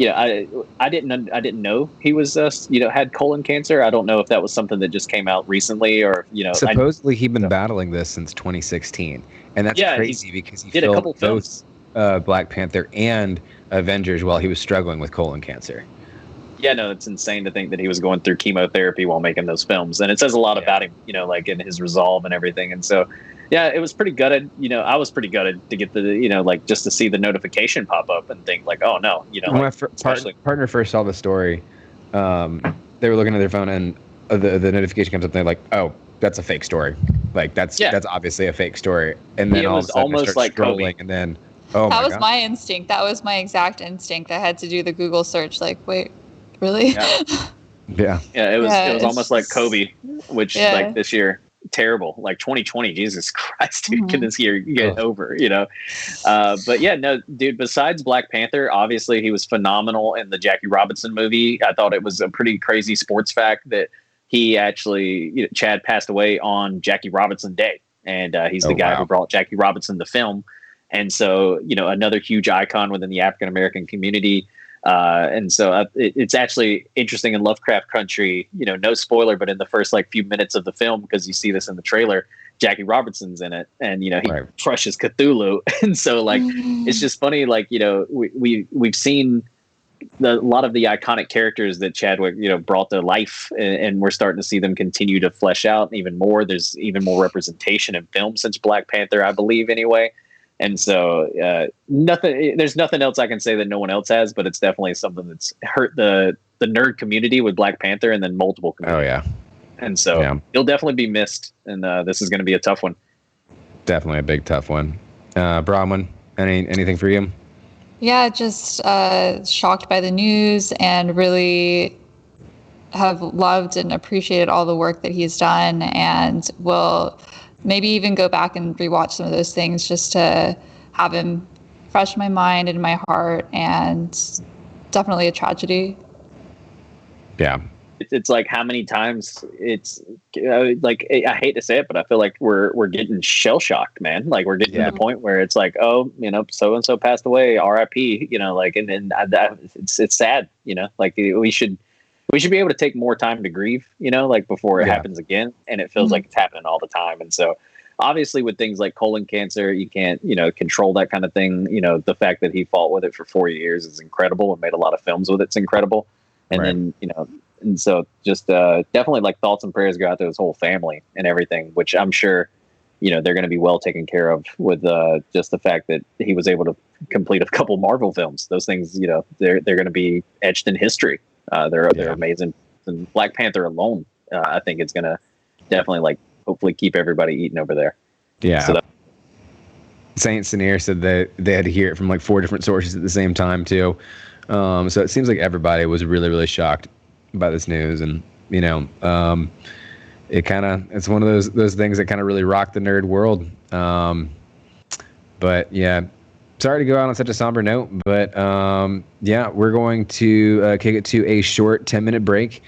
C: I didn't know he was, had colon cancer. I don't know if that was something that just came out recently or,
A: supposedly he'd been battling this since 2016. And that's crazy because he
C: did a couple films.
A: Black Panther and Avengers while he was struggling with colon cancer.
C: Yeah, no, it's insane to think that he was going through chemotherapy while making those films. And it says a lot about him, like in his resolve and everything. And so, yeah, it was pretty gutted. I was pretty gutted to get the, just to see the notification pop up and think like, oh no,
A: When my partner first saw the story, they were looking at their phone and the notification comes up and they're like, oh, that's a fake story. Like that's obviously a fake story. And then all of a sudden almost like scrolling and then,
D: that was my instinct. That was my exact instinct. I had to do the Google search. Like, wait, really?
A: Yeah.
C: It was almost like Kobe, which like this year, terrible. Like 2020, Jesus Christ, dude, can this year get over? But yeah, no, dude. Besides Black Panther, obviously he was phenomenal in the Jackie Robinson movie. I thought it was a pretty crazy sports fact that he actually, Chad passed away on Jackie Robinson Day, and he's the guy who brought Jackie Robinson the film. And so, another huge icon within the African American community. And so it's actually interesting in Lovecraft Country, no spoiler, but in the first few minutes of the film, because you see this in the trailer, Jackie Robinson's in it and, he crushes Cthulhu. And so it's just funny, we've seen a lot of the iconic characters that Chadwick, brought to life, and we're starting to see them continue to flesh out even more. There's even more representation in film since Black Panther, I believe anyway. And so there's nothing else I can say that no one else has, but it's definitely something that's hurt the nerd community with Black Panther and then multiple communities.
A: Oh, yeah.
C: And so he'll definitely be missed. And this is going to be a tough one.
A: Definitely a big, tough one. Bronwyn, anything for you?
D: Yeah, just shocked by the news and really have loved and appreciated all the work that he's done, and will maybe even go back and rewatch some of those things just to have him fresh in my mind and in my heart, and definitely a tragedy.
A: Yeah.
C: It's like how many times it's like, I hate to say it, but I feel like we're getting shell shocked, man. Like we're getting to the point where it's like, oh, so-and-so passed away, RIP, and then it's sad, like we should be able to take more time to grieve, before it happens again. And it feels like it's happening all the time. And so obviously with things like colon cancer, you can't, control that kind of thing. The fact that he fought with it for 4 years is incredible and made a lot of films with it's incredible. And then, and so just definitely thoughts and prayers go out to his whole family and everything, which I'm sure, they're going to be well taken care of with just the fact that he was able to complete a couple Marvel films. Those things, they're going to be etched in history. They're amazing. And Black Panther alone, I think it's going to definitely hopefully keep everybody eating over there.
A: Yeah.
C: So
A: Saint Senior said that they had to hear it from 4 different sources at the same time too. So it seems like everybody was really, really shocked by this news, and it's one of those things that kind of really rocked the nerd world. But yeah, sorry to go out on such a somber note, but we're going to kick it to a short 10-minute break.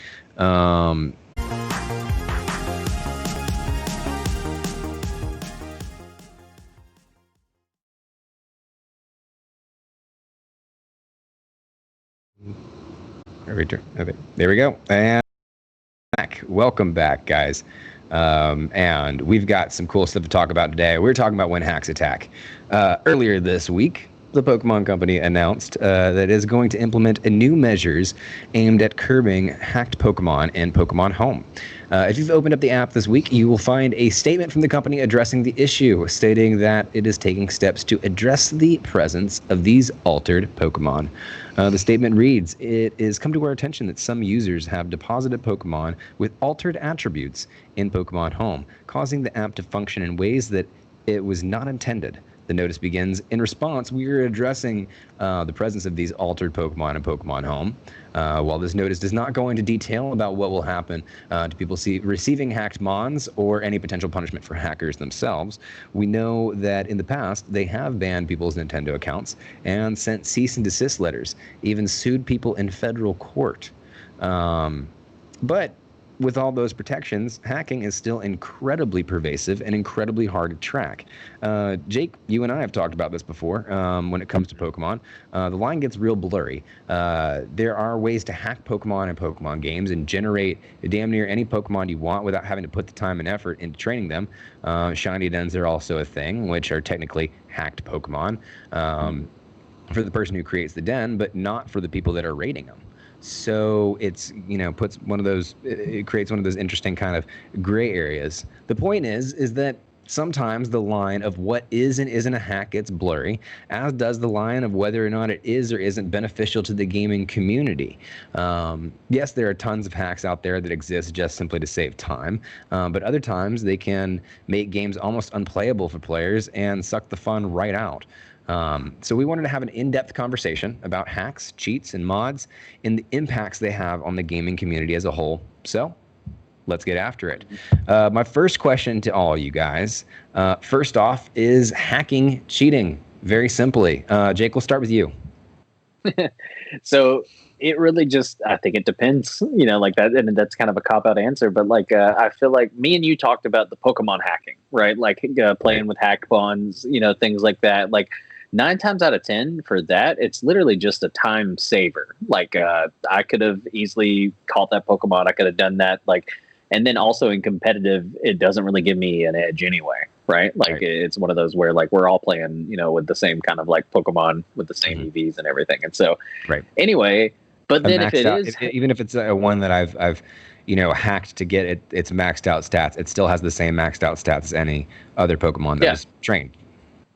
A: There we go. And back welcome back, guys. And we've got some cool stuff to talk about today. We're talking about when hacks attack. Earlier this week, the Pokemon Company announced that it is going to implement new measures aimed at curbing hacked Pokemon in Pokemon Home. If you've opened up the app this week, you will find a statement from the company addressing the issue, stating that it is taking steps to address the presence of these altered Pokemon. The statement reads, "It is come to our attention that some users have deposited Pokemon with altered attributes in Pokemon Home, causing the app to function in ways that it was not intended. The notice begins, in response, we are addressing the presence of these altered Pokemon in Pokemon Home. While this notice does not go into detail about what will happen to people receiving hacked Mons or any potential punishment for hackers themselves, we know that in the past they have banned people's Nintendo accounts and sent cease and desist letters, even sued people in federal court. But with all those protections, hacking is still incredibly pervasive and incredibly hard to track. Jake, you and I have talked about this before when it comes to Pokemon. The line gets real blurry. There are ways to hack Pokemon in Pokemon games and generate damn near any Pokemon you want without having to put the time and effort into training them. Shiny dens are also a thing, which are technically hacked Pokemon for the person who creates the den, but not for the people that are raiding them. So it's, it creates one of those interesting kind of gray areas. The point is that sometimes the line of what is and isn't a hack gets blurry, as does the line of whether or not it is or isn't beneficial to the gaming community. Yes, there are tons of hacks out there that exist just simply to save time, but other times they can make games almost unplayable for players and suck the fun right out. So we wanted to have an in-depth conversation about hacks, cheats, and mods and the impacts they have on the gaming community as a whole. So let's get after it. My first question to all you guys, first off, is hacking cheating? Very simply. Jake, we'll start with you.
C: So it really just, I think it depends, like that. And that's kind of a cop-out answer. But I feel like me and you talked about the Pokemon hacking, right? Like playing with hack bonds, things like that. Like 9 times out of 10 for that, it's literally just a time saver. I could have easily caught that Pokemon. I could have done that. And then also in competitive, it doesn't really give me an edge anyway, right? It's one of those where we're all playing, with the same kind of Pokemon with the same EVs and everything. And so anyway, but then if it is,
A: even if it's a one that I've hacked to get its maxed out stats, it still has the same maxed out stats as any other Pokemon that was trained.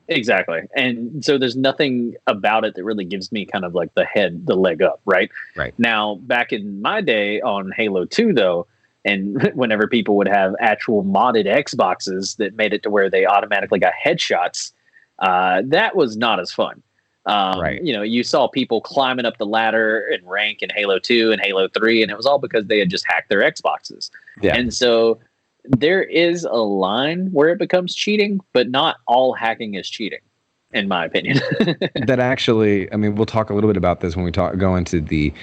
C: Exactly. And so there's nothing about it that really gives me kind of the leg up, right?
A: Right.
C: Now, back in my day on Halo 2, though, and whenever people would have actual modded Xboxes that made it to where they automatically got headshots, that was not as fun.
A: Right.
C: You saw people climbing up the ladder in rank in Halo 2 and Halo 3, and it was all because they had just hacked their Xboxes. Yeah. And so there is a line where it becomes cheating, but not all hacking is cheating, in my opinion.
A: That actually, we'll talk a little bit about this when we go into the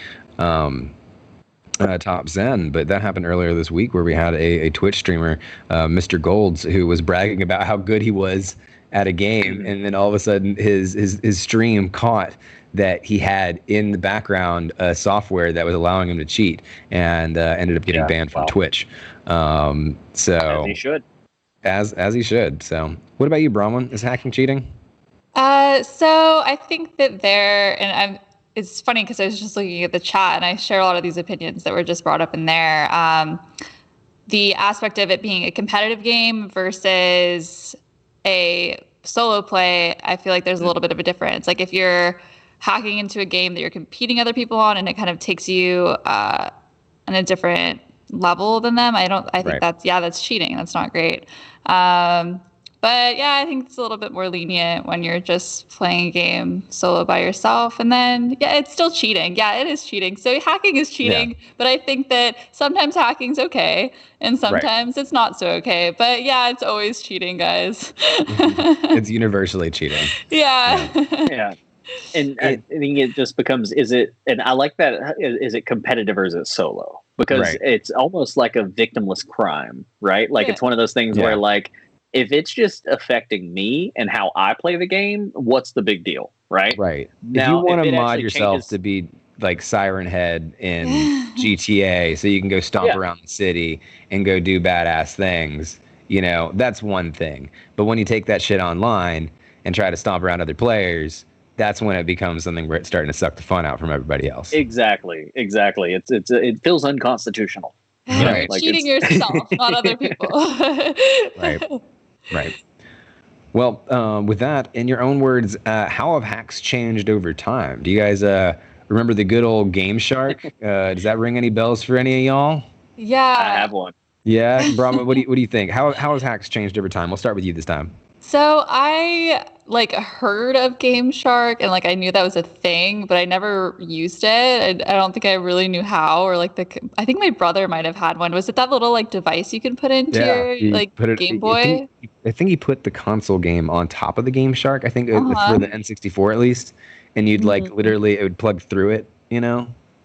A: Top Zen, but that happened earlier this week where we had a Twitch streamer, Mr. Golds, who was bragging about how good he was at a game, and then all of a sudden his stream caught that he had in the background software that was allowing him to cheat, and ended up getting banned from Twitch. So
C: as he should.
A: As he should. So what about you, Bronwyn? Is hacking cheating?
D: So I think that it's funny because I was just looking at the chat and I share a lot of these opinions that were just brought up in there. The aspect of it being a competitive game versus a solo play, I feel like there's a little bit of a difference. If you're hacking into a game that you're competing other people on and it kind of takes you on a different level than them, I think that's cheating. That's not great. But yeah, I think it's a little bit more lenient when you're just playing a game solo by yourself. And then, it's still cheating. Yeah, it is cheating. So hacking is cheating, but I think that sometimes hacking's okay and sometimes it's not so okay. But yeah, it's always cheating, guys.
A: It's universally cheating.
C: Yeah. And I think it just becomes, and I like that, is it competitive or is it solo? Because it's almost like a victimless crime, right? It's one of those things where if it's just affecting me and how I play the game, what's the big deal, right?
A: Right. Now, if you want to mod yourself to be like Siren Head in GTA, so you can go stomp around the city and go do badass things. That's one thing. But when you take that shit online and try to stomp around other players, that's when it becomes something where it's starting to suck the fun out from everybody else.
C: Exactly. It feels unconstitutional.
A: Right.
D: You're cheating yourself, not other people.
A: Right. Well, with that, in your own words, how have hacks changed over time? Do you guys remember the good old Game Shark? Does that ring any bells for any of y'all?
D: Yeah.
C: I have one.
A: Yeah, Brahma, what do you think? How has hacks changed over time? We'll start with you this time.
D: So I heard of Game Shark and I knew that was a thing, but I never used it. I don't think I really knew how, or I think my brother might have had one. Was it that little device you can put into your Game Boy?
A: I think he put the console game on top of the Game Shark. I think for the N64 at least, and you'd literally it would plug through it,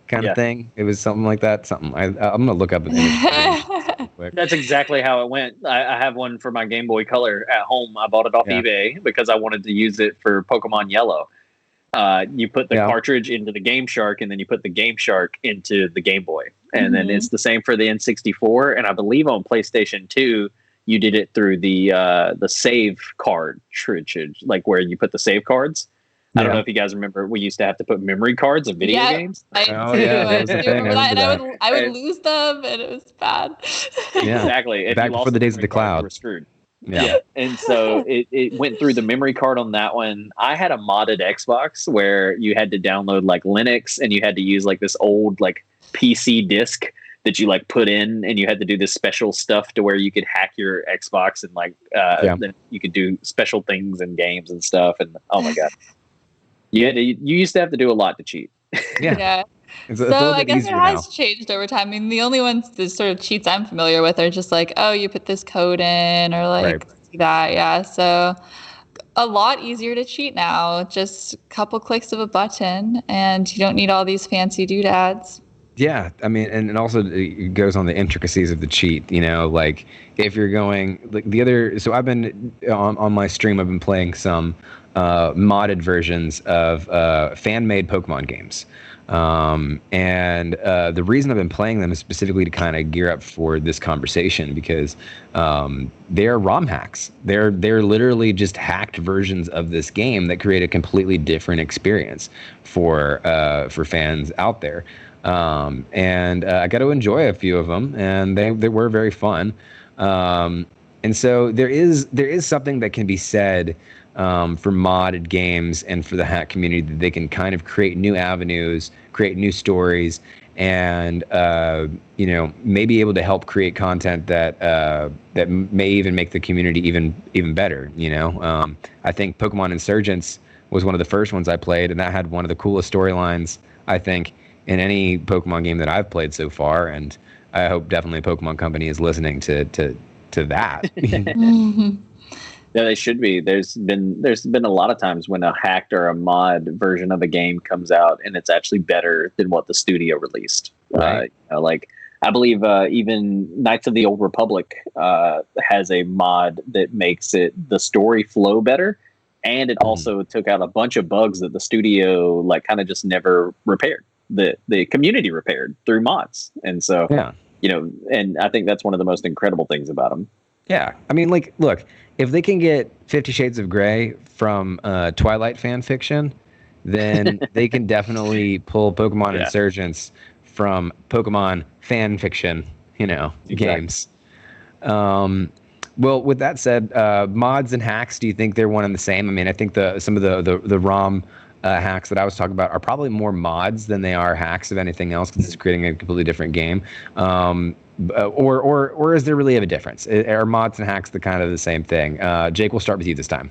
A: kind of thing. It was something like that. I'm gonna look up an image.
C: That's exactly how it went. I have one for my Game Boy Color at home. I bought it off eBay because I wanted to use it for Pokemon Yellow. You put the cartridge into the Game Shark, and then you put the Game Shark into the Game Boy. And then it's the same for the N64. And I believe on PlayStation 2, you did it through the save cartridge, where you put the save cards. I don't know if you guys remember, we used to have to put memory cards in video games.
D: I would lose them, and it was bad.
A: Yeah,
C: exactly.
A: Back before the days of the cloud.
C: You were screwed. Yeah. And so it went through the memory card on that one. I had a modded Xbox where you had to download Linux, and you had to use this old PC disc that you put in, and you had to do this special stuff to where you could hack your Xbox and then you could do special things in games and stuff. And oh my God. You used to have to do a lot to cheat.
D: Yeah. So I guess it has changed over time. I mean, the only ones, the sort of cheats I'm familiar with are just you put this code in or see that. Yeah. So a lot easier to cheat now. Just a couple clicks of a button, and you don't need all these fancy doodads.
A: Yeah, I mean, and also it goes on the intricacies of the cheat, if you're going, so I've been, on my stream, I've been playing some modded versions of fan-made Pokemon games. And the reason I've been playing them is specifically to kind of gear up for this conversation, because they're ROM hacks. They're literally just hacked versions of this game that create a completely different experience for fans out there. And I got to enjoy a few of them, and they were very fun. And so there is something that can be said for modded games and for the hack community, that they can kind of create new avenues, create new stories, and may be able to help create content that may even make the community even better. I think Pokemon Insurgents was one of the first ones I played, and that had one of the coolest storylines, I think, in any Pokemon game that I've played so far. And I hope definitely Pokemon Company is listening to that.
C: Yeah, they should be. There's been a lot of times when a hacked or a mod version of a game comes out and it's actually better than what the studio released.
A: Right.
C: I believe even Knights of the Old Republic has a mod that makes the story flow better, and it also took out a bunch of bugs that the studio kind of just never repaired. The community repaired through mods. And so and I think that's one of the most incredible things about them.
A: Yeah, I mean, look, if they can get 50 Shades of Grey from Twilight fan fiction, then they can definitely pull Pokemon Insurgents from Pokemon fan fiction, games. Well, with that said, mods and hacks, do you think they're one and the same? I mean, I think some of the ROM hacks that I was talking about are probably more mods than they are hacks of anything else, because it's creating a completely different game. Or is there really a difference? Are mods and hacks the kind of the same thing? Jake, we'll start with you this time.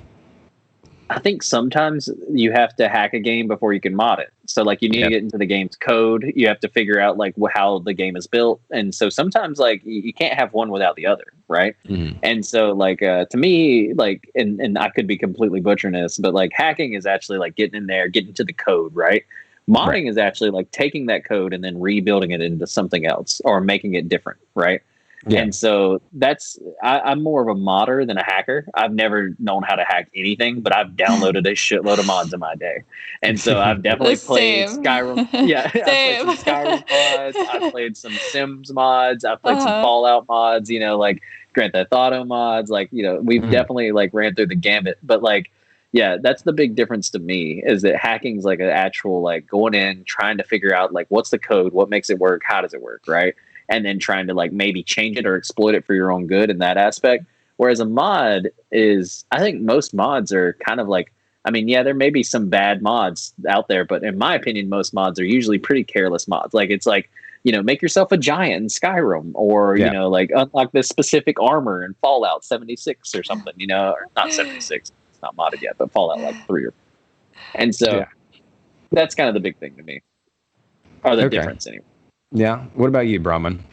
C: I think sometimes you have to hack a game before you can mod it. So you need to get into the game's code. You have to figure out how the game is built. And so sometimes you can't have one without the other. Right. Mm-hmm. And so to me, and I could be completely butchering this, but hacking is actually getting in there, getting to the code. Right. Modding is actually taking that code and then rebuilding it into something else or making it different. Right.
A: Yeah.
C: And so I'm more of a modder than a hacker. I've never known how to hack anything, but I've downloaded a shitload of mods in my day. And so I've definitely played
D: Same.
C: Skyrim. Yeah, I've played some
D: Same.
C: Skyrim mods. I've played some Sims mods. I've played some
D: Uh-huh.
C: Fallout mods, like Grand Theft Auto mods. Like, we've
A: Mhm.
C: definitely like ran through the gamut. But like, yeah, that's the big difference to me is that hacking's like an actual like going in, trying to figure out like what's the code, what makes it work, how does it work, right? And then trying to like maybe change it or exploit it for your own good in that aspect. Whereas a mod is, I think most mods are kind of like, I mean, yeah, there may be some bad mods out there, but in my opinion, most mods are usually pretty careless mods. Like it's like, make yourself a giant in Skyrim, or like unlock this specific armor in Fallout 76 or something, or not 76. It's not modded yet, but Fallout like 3 or 4. And so that's kind of the big thing to me, or the difference anyway.
A: Yeah. What about you, Brahman?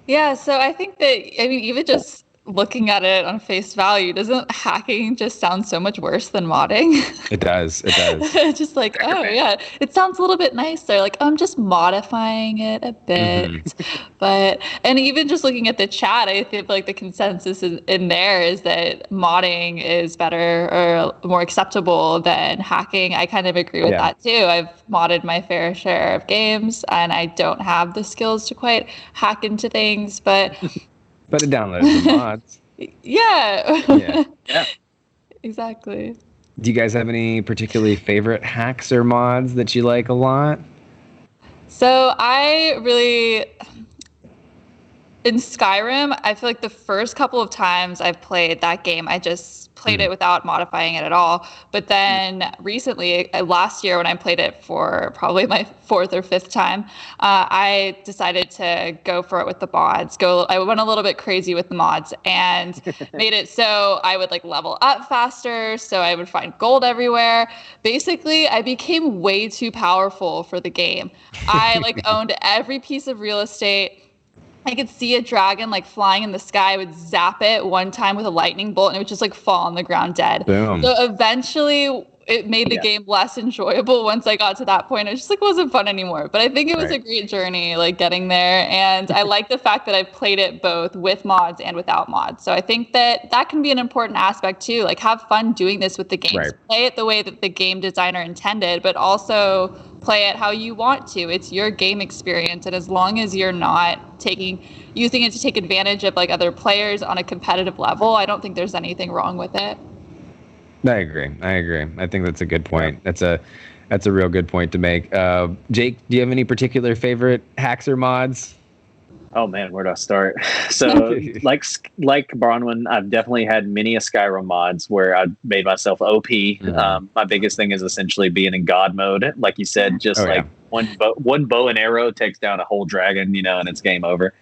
D: Yeah, so I think that, even just looking at it on face value, doesn't hacking just sound so much worse than modding?
A: It does. It does.
D: Just like, oh yeah, it sounds a little bit nicer. Like I'm just modifying it a bit. And even just looking at the chat, I think like the consensus in there is that modding is better or more acceptable than hacking. I kind of agree with that too. I've modded my fair share of games, and I don't have the skills to quite hack into things, but
A: But it downloads the mods.
D: Yeah.
C: Yeah.
D: Exactly.
A: Do you guys have any particularly favorite hacks or mods that you like a lot?
D: So in Skyrim, I feel like the first couple of times I've played that game, I just played it without modifying it at all. But then recently, last year when I played it for probably my 4th or 5th time, I decided to go for it with the mods. I went a little bit crazy with the mods and made it so I would like level up faster, so I would find gold everywhere. Basically, I became way too powerful for the game. I like owned every piece of real estate. I could see a dragon like flying in the sky. I would zap it one time with a lightning bolt and it would just like fall on the ground dead.
A: Boom.
D: So eventually it made the game less enjoyable once I got to that point. It just like wasn't fun anymore. But I think it was a great journey, like getting there. And I like the fact that I've played it both with mods and without mods. So I think that can be an important aspect too. Like have fun doing this with the games.
A: Right.
D: Play it the way that the game designer intended, but also play it how you want to. It's your game experience. And as long as you're not using it to take advantage of like other players on a competitive level, I don't think there's anything wrong with it.
A: I agree. I think that's a good point. That's a real good point to make. Jake, do you have any particular favorite hacks or mods?
C: Oh man, where do I start? So like Bronwyn, I've definitely had many a Skyrim mods where I made myself OP. My biggest thing is essentially being in God mode. Like you said, just one bow and arrow takes down a whole dragon, and it's game over.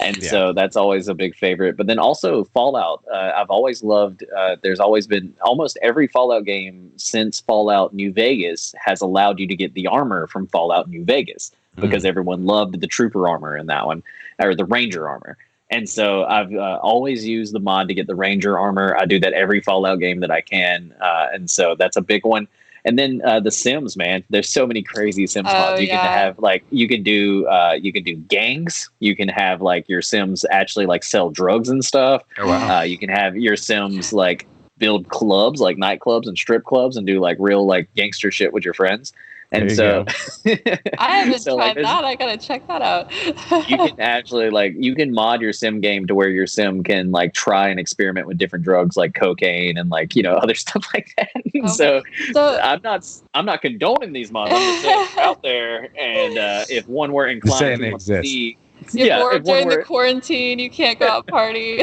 C: And so that's always a big favorite. But then also Fallout. I've always loved, there's always been almost every Fallout game since Fallout New Vegas has allowed you to get the armor from Fallout New Vegas because everyone loved the trooper armor in that one, or the ranger armor. And so I've always used the mod to get the ranger armor. I do that every Fallout game that I can. And so that's a big one. And then the Sims, man, there's so many crazy Sims mods. You can have like, you can do gangs. You can have like your Sims actually like sell drugs and stuff.
A: Oh, wow.
C: You can have your Sims like build clubs, like nightclubs and strip clubs, and do like real like gangster shit with your friends. And so
D: I haven't tried that. I gotta check that out.
C: You can actually you can mod your sim game to where your sim can like try and experiment with different drugs like cocaine and like other stuff like that. So I'm not condoning these mods. I'm just saying it's out there, and if one were inclined to see.
D: You're bored during the quarantine, you can't go out party.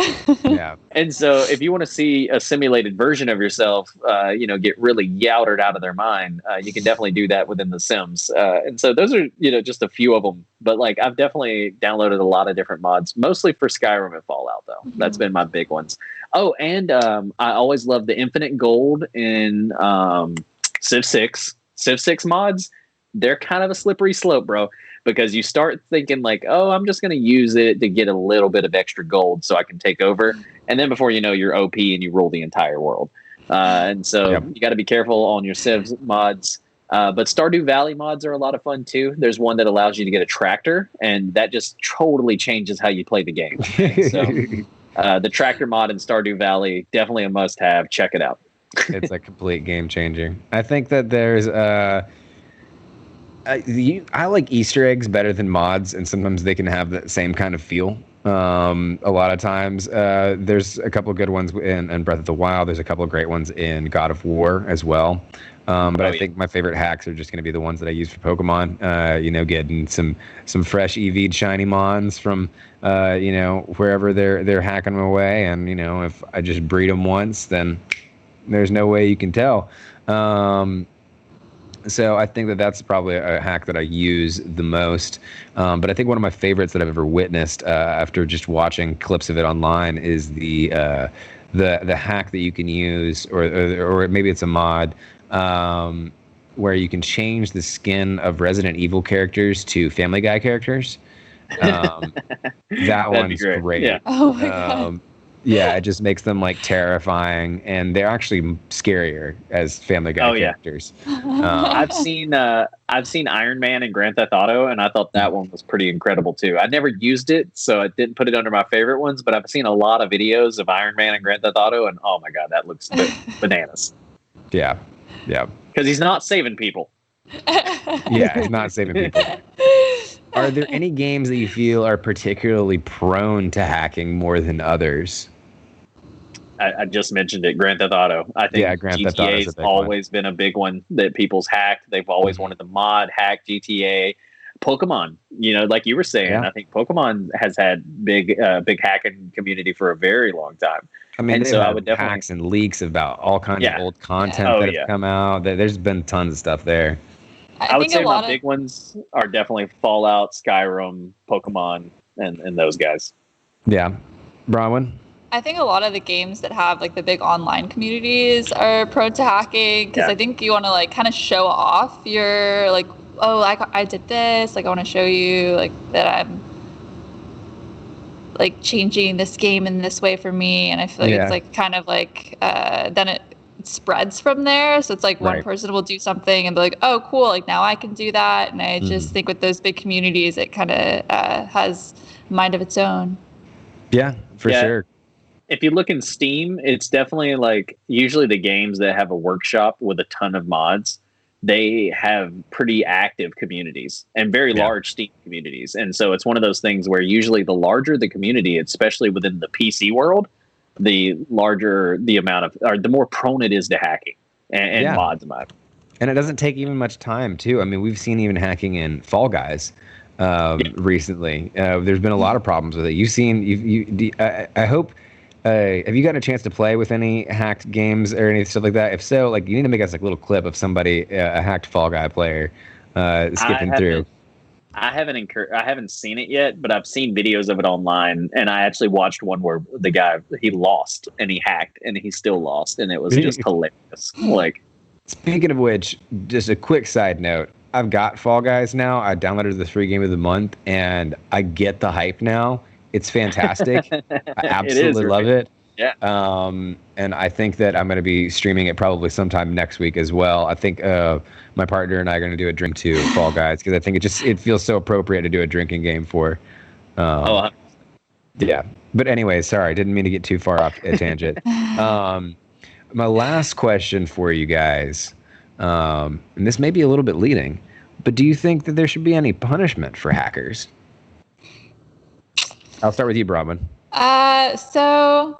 C: And so if you want to see a simulated version of yourself, get really yowdered out of their mind, you can definitely do that within the Sims. And so those are, just a few of them. But like I've definitely downloaded a lot of different mods, mostly for Skyrim and Fallout, though. That's been my big ones. Oh, and I always loved the Infinite Gold in Civ 6. Civ 6 mods, they're kind of a slippery slope, bro. Because you start thinking like, oh, I'm just going to use it to get a little bit of extra gold so I can take over. And then before you know, you're OP and you rule the entire world. And so you got to be careful on your Civ mods. But Stardew Valley mods are a lot of fun too. There's one that allows you to get a tractor, and that just totally changes how you play the game. So the tractor mod in Stardew Valley, definitely a must-have. Check it out.
A: It's a complete game changer. I think that there's I like Easter eggs better than mods, and sometimes they can have that same kind of feel. A lot of times, there's a couple of good ones in Breath of the Wild. There's a couple of great ones in God of War as well. But I think my favorite hacks are just going to be the ones that I use for Pokemon. Getting some fresh EV'd shiny mons from wherever they're hacking them away, and if I just breed them once, then there's no way you can tell. So I think that that's probably a hack that I use the most. But I think one of my favorites that I've ever witnessed after just watching clips of it online is the hack that you can use, or maybe it's a mod, where you can change the skin of Resident Evil characters to Family Guy characters. That one's great.
C: Yeah.
D: Oh my god.
A: Yeah, it just makes them like terrifying, and they're actually scarier as Family Guy characters.
C: I've seen Iron Man and Grand Theft Auto, and I thought that one was pretty incredible too. I never used it, so I didn't put it under my favorite ones. But I've seen a lot of videos of Iron Man and Grand Theft Auto, and oh my god, that looks bananas.
A: Yeah.
C: Because he's not saving people.
A: Yeah, he's not saving people. Are there any games that you feel are particularly prone to hacking more than others?
C: I just mentioned it, Grand Theft Auto. I think GTA's always been a big one that people's hacked. They've always wanted to mod, hack GTA. Pokemon, like you were saying, I think Pokemon has had big hacking community for a very long time.
A: I mean, so I would definitely hacks and leaks about all kinds of old content that have come out. There's been tons of stuff there.
C: I would say my big ones are definitely Fallout, Skyrim, Pokemon, and those guys.
A: Yeah. Bronwyn?
D: I think a lot of the games that have like the big online communities are prone to hacking because I think you want to like kind of show off your like, oh, I did this. Like I want to show you like that I'm like changing this game in this way for me. And I feel like it's like kind of like then it spreads from there. So it's like one person will do something and be like, oh, cool. Like now I can do that. And I just think with those big communities, it kind of has a mind of its own.
A: Yeah, for sure.
C: If you look in Steam, it's definitely like usually the games that have a workshop with a ton of mods, they have pretty active communities and very large Steam communities. And so it's one of those things where usually the larger the community, especially within the PC world, the larger the amount of, or the more prone it is to hacking and mods.
A: And it doesn't take even much time too. I mean, we've seen even hacking in Fall Guys recently. There's been a lot of problems with it. You've seen, I hope, have you gotten a chance to play with any hacked games or any stuff like that? If so, like you need to make us like a little clip of somebody, a hacked Fall Guy player, skipping through.
C: I haven't seen it yet, but I've seen videos of it online, and I actually watched one where the guy he lost and he hacked and he still lost, and it was just hilarious. Like,
A: speaking of which, just a quick side note: I've got Fall Guys now. I downloaded the free game of the month, and I get the hype now. It's fantastic. I absolutely love it.
C: Yeah.
A: And I think that I'm going to be streaming it probably sometime next week as well. I think my partner and I are going to do a drink to Fall Guys because I think it feels so appropriate to do a drinking game for. Yeah. But anyway, sorry, didn't mean to get too far off a tangent. My last question for you guys, and this may be a little bit leading, but do you think that there should be any punishment for hackers? I'll start with you, Bronwyn.
D: So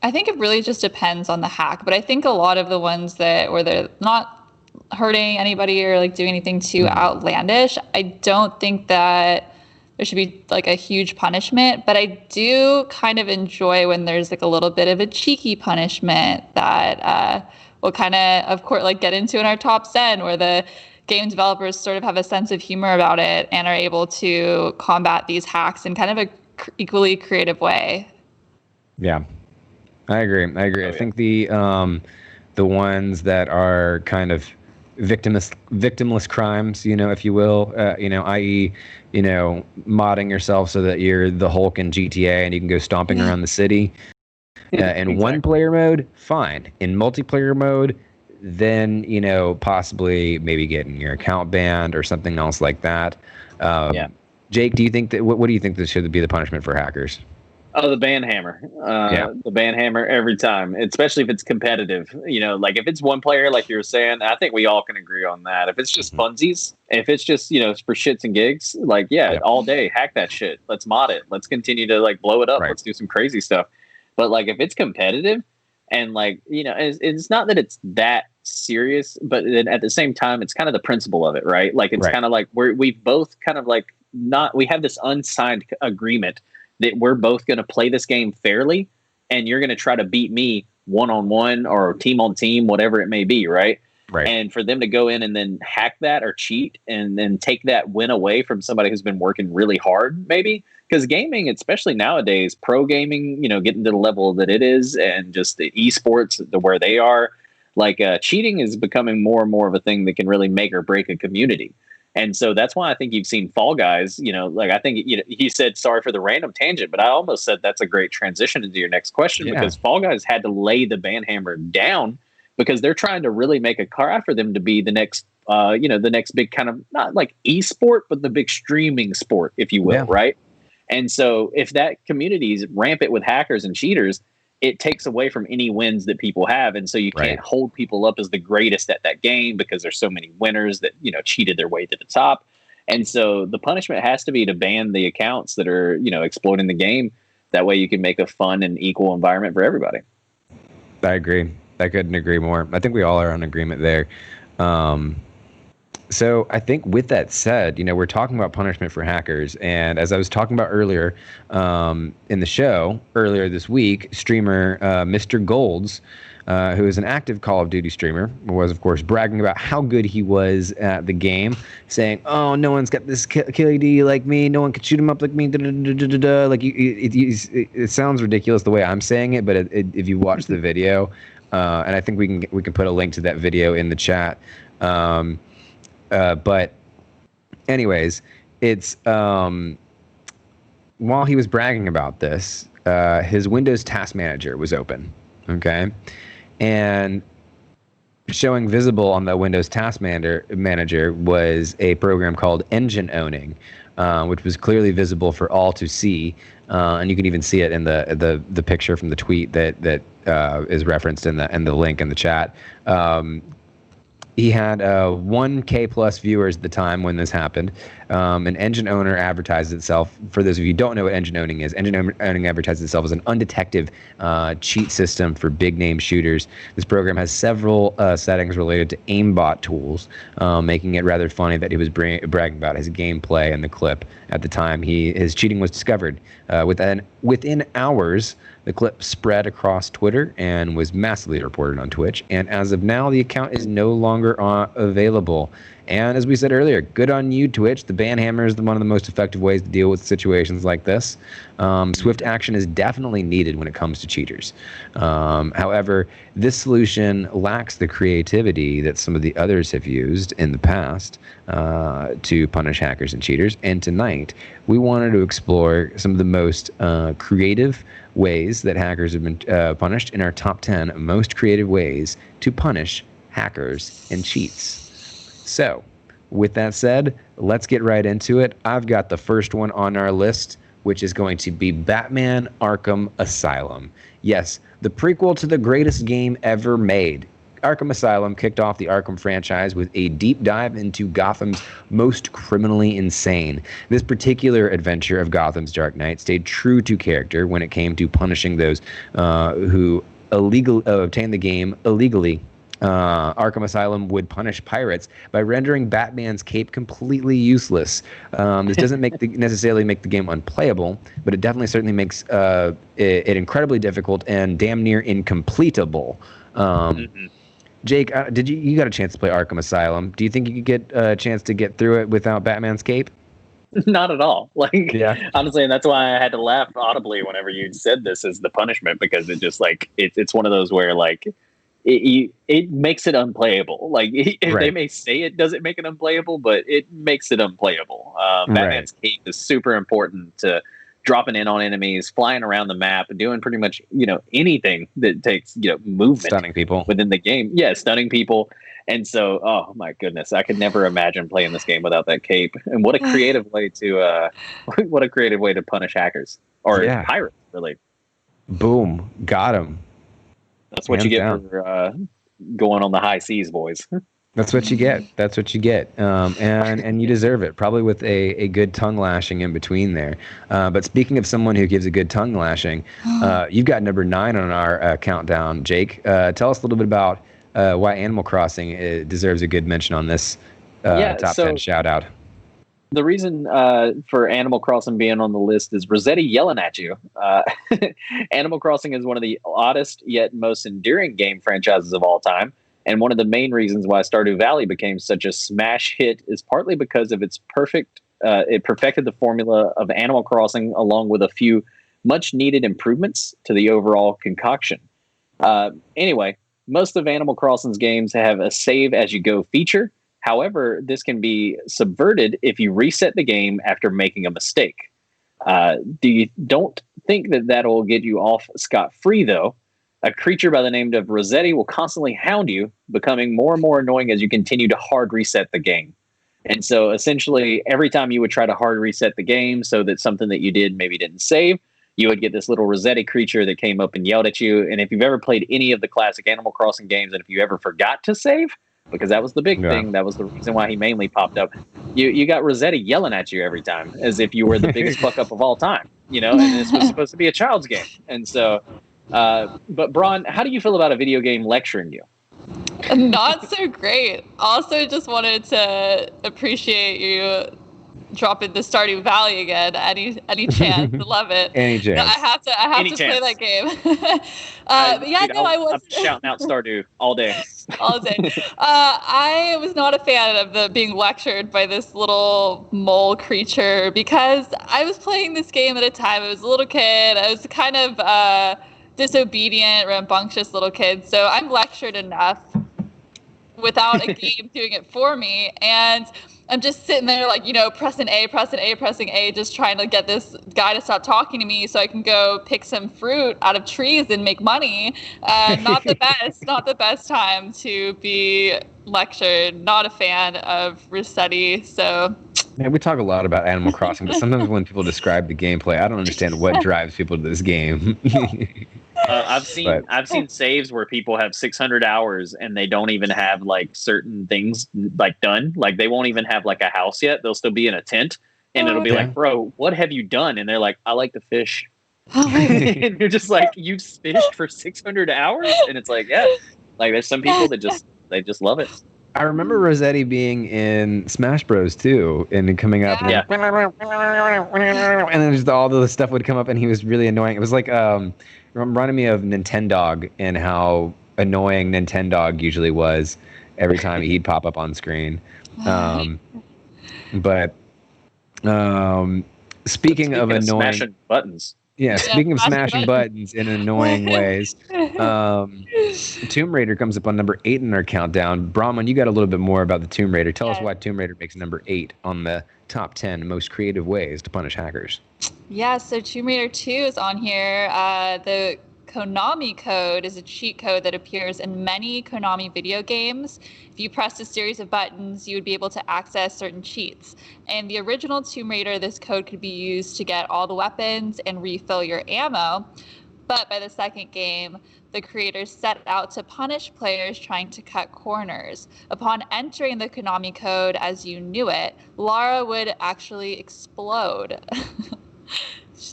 D: I think it really just depends on the hack, but I think a lot of the ones where they're not hurting anybody or like doing anything too outlandish, I don't think that there should be like a huge punishment, but I do kind of enjoy when there's like a little bit of a cheeky punishment that we'll kind of course, like get into in our top 10 where the game developers sort of have a sense of humor about it and are able to combat these hacks in kind of a equally creative way.
A: Yeah, I agree. I think the ones that are kind of victimless crimes, if you will, i.e., modding yourself so that you're the Hulk in GTA and you can go stomping around the city. In one player mode, fine. In multiplayer mode, then possibly maybe getting your account banned or something else like that.
C: Yeah.
A: Jake, do you think that what do you think this should be the punishment for hackers?
C: Oh, the ban hammer. The ban hammer every time, especially if it's competitive. Like if it's one player, like you were saying, I think we all can agree on that. If it's just funsies, if it's just, for shits and gigs, like, all day, hack that shit. Let's mod it. Let's continue to like blow it up.
A: Right.
C: Let's do some crazy stuff. But like if it's competitive and like, it's not that it's that serious, but then at the same time, it's kind of the principle of it, right? Like it's kind of like we've both kind of like we have this unsigned agreement that we're both going to play this game fairly, and you're going to try to beat me one-on-one or team on team, whatever it may be, right?
A: Right.
C: And for them to go in and then hack that or cheat and then take that win away from somebody who's been working really hard, maybe, because gaming, especially nowadays, pro gaming, getting to the level that it is, and just the esports, where they are, like cheating is becoming more and more of a thing that can really make or break a community. And so that's why I think you've seen Fall Guys, like I think, he said, sorry for the random tangent, but I almost said that's a great transition into your next question, because Fall Guys had to lay the ban hammer down because they're trying to really make a cry for them to be the next, the next big kind of, not like esport, but the big streaming sport, if you will. Right. And so if that community is rampant with hackers and cheaters, it takes away from any wins that people have. And so you can't hold people up as the greatest at that game because there's so many winners that, cheated their way to the top. And so the punishment has to be to ban the accounts that are, exploiting the game. That way you can make a fun and equal environment for everybody.
A: I agree. I couldn't agree more. I think we all are in agreement there. So I think with that said, we're talking about punishment for hackers. And as I was talking about earlier in the show, earlier this week, streamer Mr. Golds, who is an active Call of Duty streamer, was, of course, bragging about how good he was at the game, saying, oh, no one's got this kill ID like me. No one could shoot him up like me. Like it sounds ridiculous the way I'm saying it, but if you watch the video, and I think we can put a link to that video in the chat. But anyways, it's while he was bragging about this, his Windows Task Manager was open, okay? And showing visible on the Windows Task Manager was a program called Engine Owning, which was clearly visible for all to see. And you can even see it in the picture from the tweet that is referenced in the link in the chat. He had 1K plus viewers at the time when this happened. And Engine Owner advertised itself. For those of you who don't know what Engine Owning is, Engine Owning advertised itself as an undetective cheat system for big name shooters. This program has several settings related to aimbot tools, making it rather funny that he was bragging about his gameplay in the clip. At the time, his cheating was discovered. Within hours, the clip spread across Twitter and was massively reported on Twitch. And as of now, the account is no longer available. And as we said earlier, good on you, Twitch. The ban hammer is one of the most effective ways to deal with situations like this. Swift action is definitely needed when it comes to cheaters. However, this solution lacks the creativity that some of the others have used in the past to punish hackers and cheaters. And tonight, we wanted to explore some of the most creative ways that hackers have been punished in our top 10 most creative ways to punish hackers and cheats. So, with that said, let's get right into it. I've got the first one on our list, which is going to be Batman Arkham Asylum. Yes, the prequel to the greatest game ever made. Arkham Asylum kicked off the Arkham franchise with a deep dive into Gotham's most criminally insane. This particular adventure of Gotham's Dark Knight stayed true to character when it came to punishing those who obtained the game illegally. Arkham Asylum would punish pirates by rendering Batman's cape completely useless. This doesn't necessarily make the game unplayable, but it definitely certainly makes it incredibly difficult and damn near incompletable. Jake, you got a chance to play Arkham Asylum? Do you think you could get a chance to get through it without Batman's cape?
C: Not at all. Honestly, and that's why I had to laugh audibly whenever you said this as the punishment, because it just it's one of those where it makes it unplayable. They may say it doesn't make it unplayable, but it makes it unplayable. Batman's cape is super important to dropping in on enemies, flying around the map, doing pretty much, anything that takes, movement.
A: Stunning people.
C: Within the game. Yeah, stunning people. And so, oh my goodness, I could never imagine playing this game without that cape. And what a creative way to punish hackers or pirates, really.
A: Boom, got him.
C: That's what you get for going on the high seas, boys.
A: That's what you get. That's what you get. And you deserve it, probably with a good tongue lashing in between there. But speaking of someone who gives a good tongue lashing, you've got number 9 on our countdown, Jake. Tell us a little bit about why Animal Crossing deserves a good mention on this top 10 shout out.
C: The reason for Animal Crossing being on the list is Rossetti yelling at you. Animal Crossing is one of the oddest yet most enduring game franchises of all time. And one of the main reasons why Stardew Valley became such a smash hit is partly because of its it perfected the formula of Animal Crossing along with a few much needed improvements to the overall concoction. Anyway, most of Animal Crossing's games have a save as you go feature. However, this can be subverted if you reset the game after making a mistake. Don't think that that'll get you off scot-free, though. A creature by the name of Rossetti will constantly hound you, becoming more and more annoying as you continue to hard reset the game. And so essentially, every time you would try to hard reset the game so that something that you did maybe didn't save, you would get this little Rossetti creature that came up and yelled at you. And if you've ever played any of the classic Animal Crossing games, and if you ever forgot to save, because that was the big thing, that was the reason why he mainly popped up, you got Rossetti yelling at you every time, as if you were the biggest fuck up of all time, and this was supposed to be a child's game. And so... but Bron, how do you feel about a video game lecturing you?
D: Not so great. Also, just wanted to appreciate you dropping the Stardew Valley again. Any chance? Love it.
A: Any chance?
D: No, I have to play that game. I was
C: shouting out Stardew all day.
D: All day. I was not a fan of the being lectured by this little mole creature because I was playing this game at a time. I was a little kid. I was kind of disobedient, rambunctious little kid. So I'm lectured enough without a game doing it for me. And I'm just sitting there pressing A, just trying to get this guy to stop talking to me so I can go pick some fruit out of trees and make money. Not the best time to be lectured. Not a fan of Rossetti. So
A: yeah, we talk a lot about Animal Crossing, but sometimes when people describe the gameplay, I don't understand what drives people to this game.
C: I've seen saves where people have 600 hours and they don't even have certain things done. They won't even have a house yet. They'll still be in a tent, and it'll be bro, what have you done? And they're like, I like to fish. And you're just you fished for 600 hours, and it's there's some people that just love it.
A: I remember Rossetti being in Smash Bros. Too, and coming up, and then just all the stuff would come up, and he was really annoying. It was reminded me of Nintendog and how annoying Nintendog usually was every time he'd pop up on screen. Speaking of annoying,
C: smashing buttons.
A: Yeah, speaking of smashing buttons in annoying ways, Tomb Raider comes up on number 8 in our countdown. Brahman, you got a little bit more about the Tomb Raider. Tell us why Tomb Raider makes number 8 on the top 10 most creative ways to punish hackers.
D: Yeah, so Tomb Raider 2 is on here. The Konami code is a cheat code that appears in many Konami video games. If you pressed a series of buttons, you would be able to access certain cheats. In the original Tomb Raider, this code could be used to get all the weapons and refill your ammo. But by the second game, the creators set out to punish players trying to cut corners. Upon entering the Konami code as you knew it, Lara would actually explode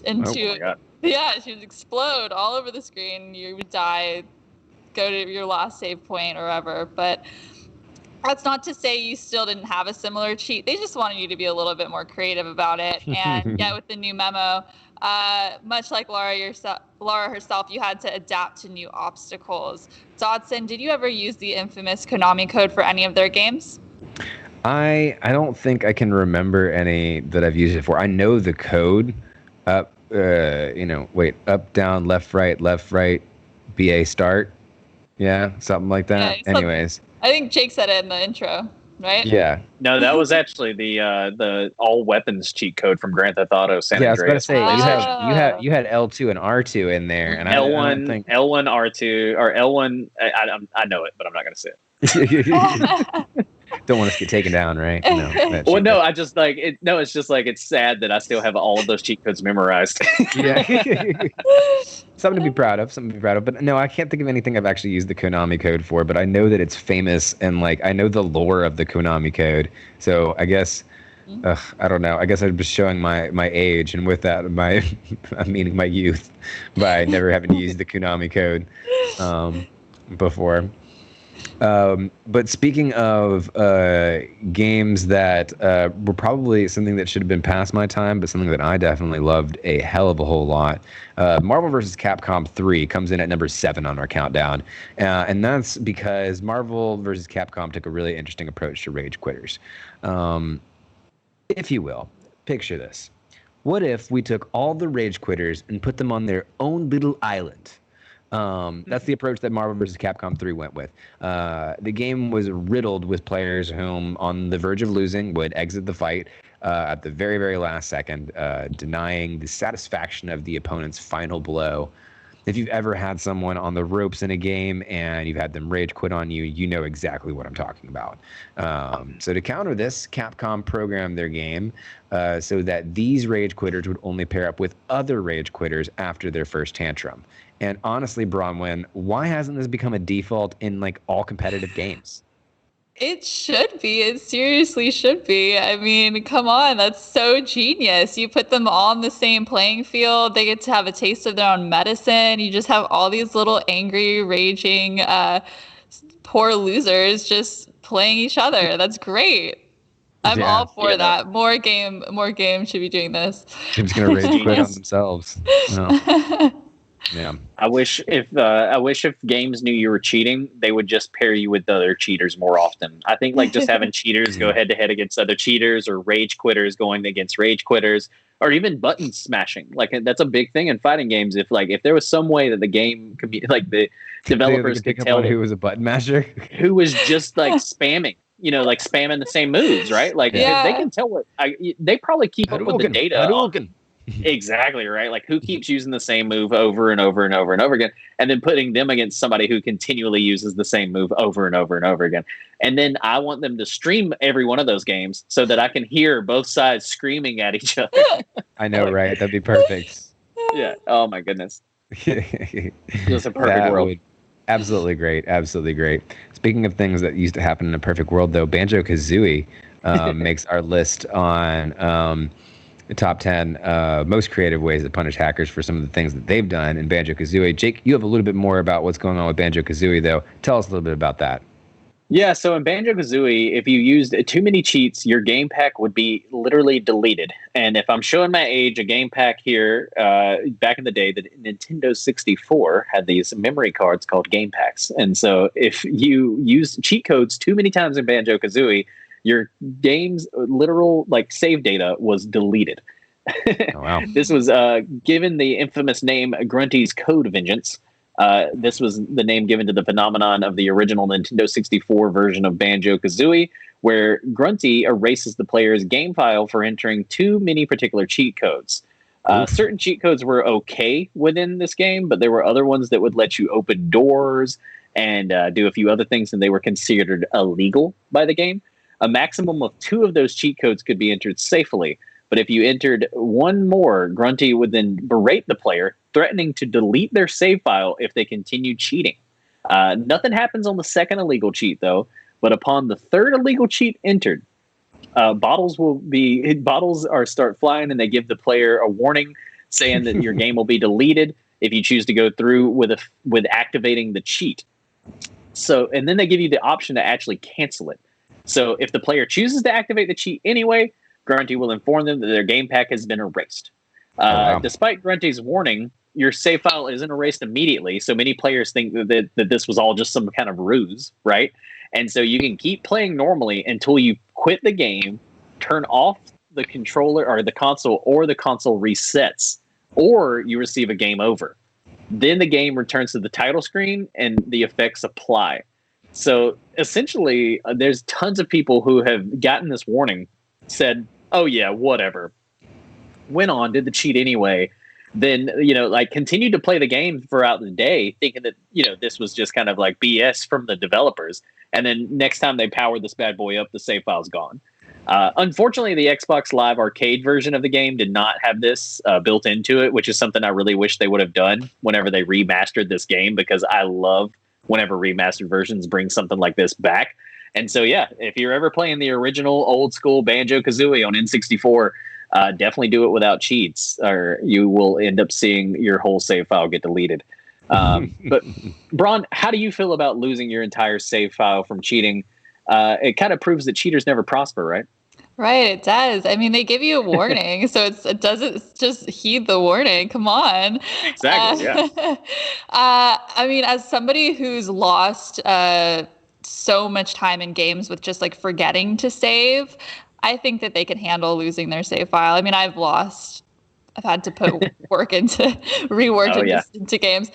D: into...
C: Oh my God.
D: Yeah, she would explode all over the screen. You would die, go to your last save point or whatever. But that's not to say you still didn't have a similar cheat. They just wanted you to be a little bit more creative about it. And with the new memo, much like Lara herself, you had to adapt to new obstacles. Dodson, did you ever use the infamous Konami code for any of their games?
A: I don't think I can remember any that I've used it for. I know the code. Up, down, left, right, BA start. Yeah, something like that. Yeah, anyways.
D: I think Jake said it in the intro. right?
A: Yeah.
C: No, that was actually the all weapons cheat code from Grand Theft Auto San
A: Yeah, I was about to
C: Andreas.
A: say
D: Ah.
A: you had L2 and R2 in there, and I don't
C: L1,
A: think
C: L1, R2, or L1. I know it, but I'm not going to say it.
A: don't want us to get taken down, right? No, that
C: Well,
A: cheat
C: no,
A: code.
C: I just like it. No, it's just like it's sad that I still have all of those cheat codes memorized.
A: Yeah. Something to be proud of. Something to be proud of. But no, I can't think of anything I've actually used the Konami code for. But I know that it's famous, and like I know the lore of the Konami code. So I guess. I don't know. I guess I'm just showing my age, and with that, I'm meaning my youth by never having used the Konami code before. But speaking of games that were probably something that should have been past my time, but something that I definitely loved a hell of a whole lot, Marvel vs. Capcom 3 comes in at number 7 on our countdown. And that's because Marvel vs. Capcom took a really interesting approach to rage quitters. If you will, picture this. What if we took all the rage quitters and put them on their own little island? That's the approach that Marvel vs. Capcom 3 went with. The game was riddled with players whom, on the verge of losing, would exit the fight at the very, very last second, denying the satisfaction of the opponent's final blow. If you've ever had someone on the ropes in a game and you've had them rage quit on you, you know exactly what I'm talking about. So to counter this, Capcom programmed their game so that these rage quitters would only pair up with other rage quitters after their first tantrum. And honestly, Bronwyn, why hasn't this become a default in like all competitive games?
D: It should be. It seriously should be. I mean, come on, that's so genius. You put them all on the same playing field. They get to have a taste of their own medicine. You just have all these little angry, raging, poor losers just playing each other. That's great. I'm all for that. More games should be doing this.
A: Team's gonna rage quit on themselves. No. Yeah.
C: I wish if games knew you were cheating, they would just pair you with other cheaters more often. I think like just having cheaters go head to head against other cheaters, or rage quitters going against rage quitters, or even button smashing. Like that's a big thing in fighting games. If there was some way that the game could be like the developers could tell
A: who was a button masher,
C: who was just like spamming. Like spamming the same moves, right? Like they can tell they probably keep up with the data. Exactly, right? Like who keeps using the same move over and over and over and over again, and then putting them against somebody who continually uses the same move over and over and over again. And then I want them to stream every one of those games so that I can hear both sides screaming at each other.
A: I know, right? That'd be perfect.
C: Yeah. Oh my goodness. Just a perfect world.
A: Absolutely great. Absolutely great. Speaking of things that used to happen in a perfect world, though, Banjo-Kazooie makes our list on the top 10 most creative ways to punish hackers for some of the things that they've done in Banjo-Kazooie. Jake, you have a little bit more about what's going on with Banjo-Kazooie, though. Tell us a little bit about that.
C: Yeah, so in Banjo-Kazooie, if you used too many cheats, your game pack would be literally deleted. And if I'm showing my age, a game pack here, back in the day, the Nintendo 64 had these memory cards called game packs. And so if you use cheat codes too many times in Banjo-Kazooie, your game's literal save data was deleted.
A: Oh, wow.
C: This was given the infamous name Grunty's Code Vengeance. This was the name given to the phenomenon of the original Nintendo 64 version of Banjo-Kazooie, where Grunty erases the player's game file for entering too many particular cheat codes. Certain cheat codes were okay within this game, but there were other ones that would let you open doors and do a few other things, and they were considered illegal by the game. A maximum of 2 of those cheat codes could be entered safely, but if you entered one more, Grunty would then berate the player, threatening to delete their save file if they continued cheating. Nothing happens on the second illegal cheat, though, but upon the third illegal cheat entered, bottles start flying, and they give the player a warning saying that your game will be deleted if you choose to go through with activating the cheat. So, and then they give you the option to actually cancel it. So if the player chooses to activate the cheat anyway, Grunty will inform them that their game pack has been erased. Despite Grunty's warning, your save file isn't erased immediately, so many players think that this was all just some kind of ruse, right? And so you can keep playing normally until you quit the game, turn off the controller or the console resets, or you receive a game over. Then the game returns to the title screen and the effects apply. So essentially, there's tons of people who have gotten this warning, said, "Oh yeah, whatever," went on, did the cheat anyway. Then like continued to play the game throughout the day, thinking that this was just kind of like BS from the developers. And then next time they powered this bad boy up, the save file's gone. Unfortunately, the Xbox Live Arcade version of the game did not have this built into it, which is something I really wish they would have done whenever they remastered this game, because I love whenever remastered versions bring something like this back. And so, yeah, if you're ever playing the original old school Banjo-Kazooie on N64, definitely do it without cheats, or you will end up seeing your whole save file get deleted. But Bron, how do you feel about losing your entire save file from cheating? It kind of proves that cheaters never prosper, right?
D: Right, it does. I mean, they give you a warning, so it doesn't just heed the warning. Come on.
C: Exactly. Yeah.
D: I mean, as somebody who's lost so much time in games with just like forgetting to save, I think that they can handle losing their save file. I mean, I've had to put work into into games,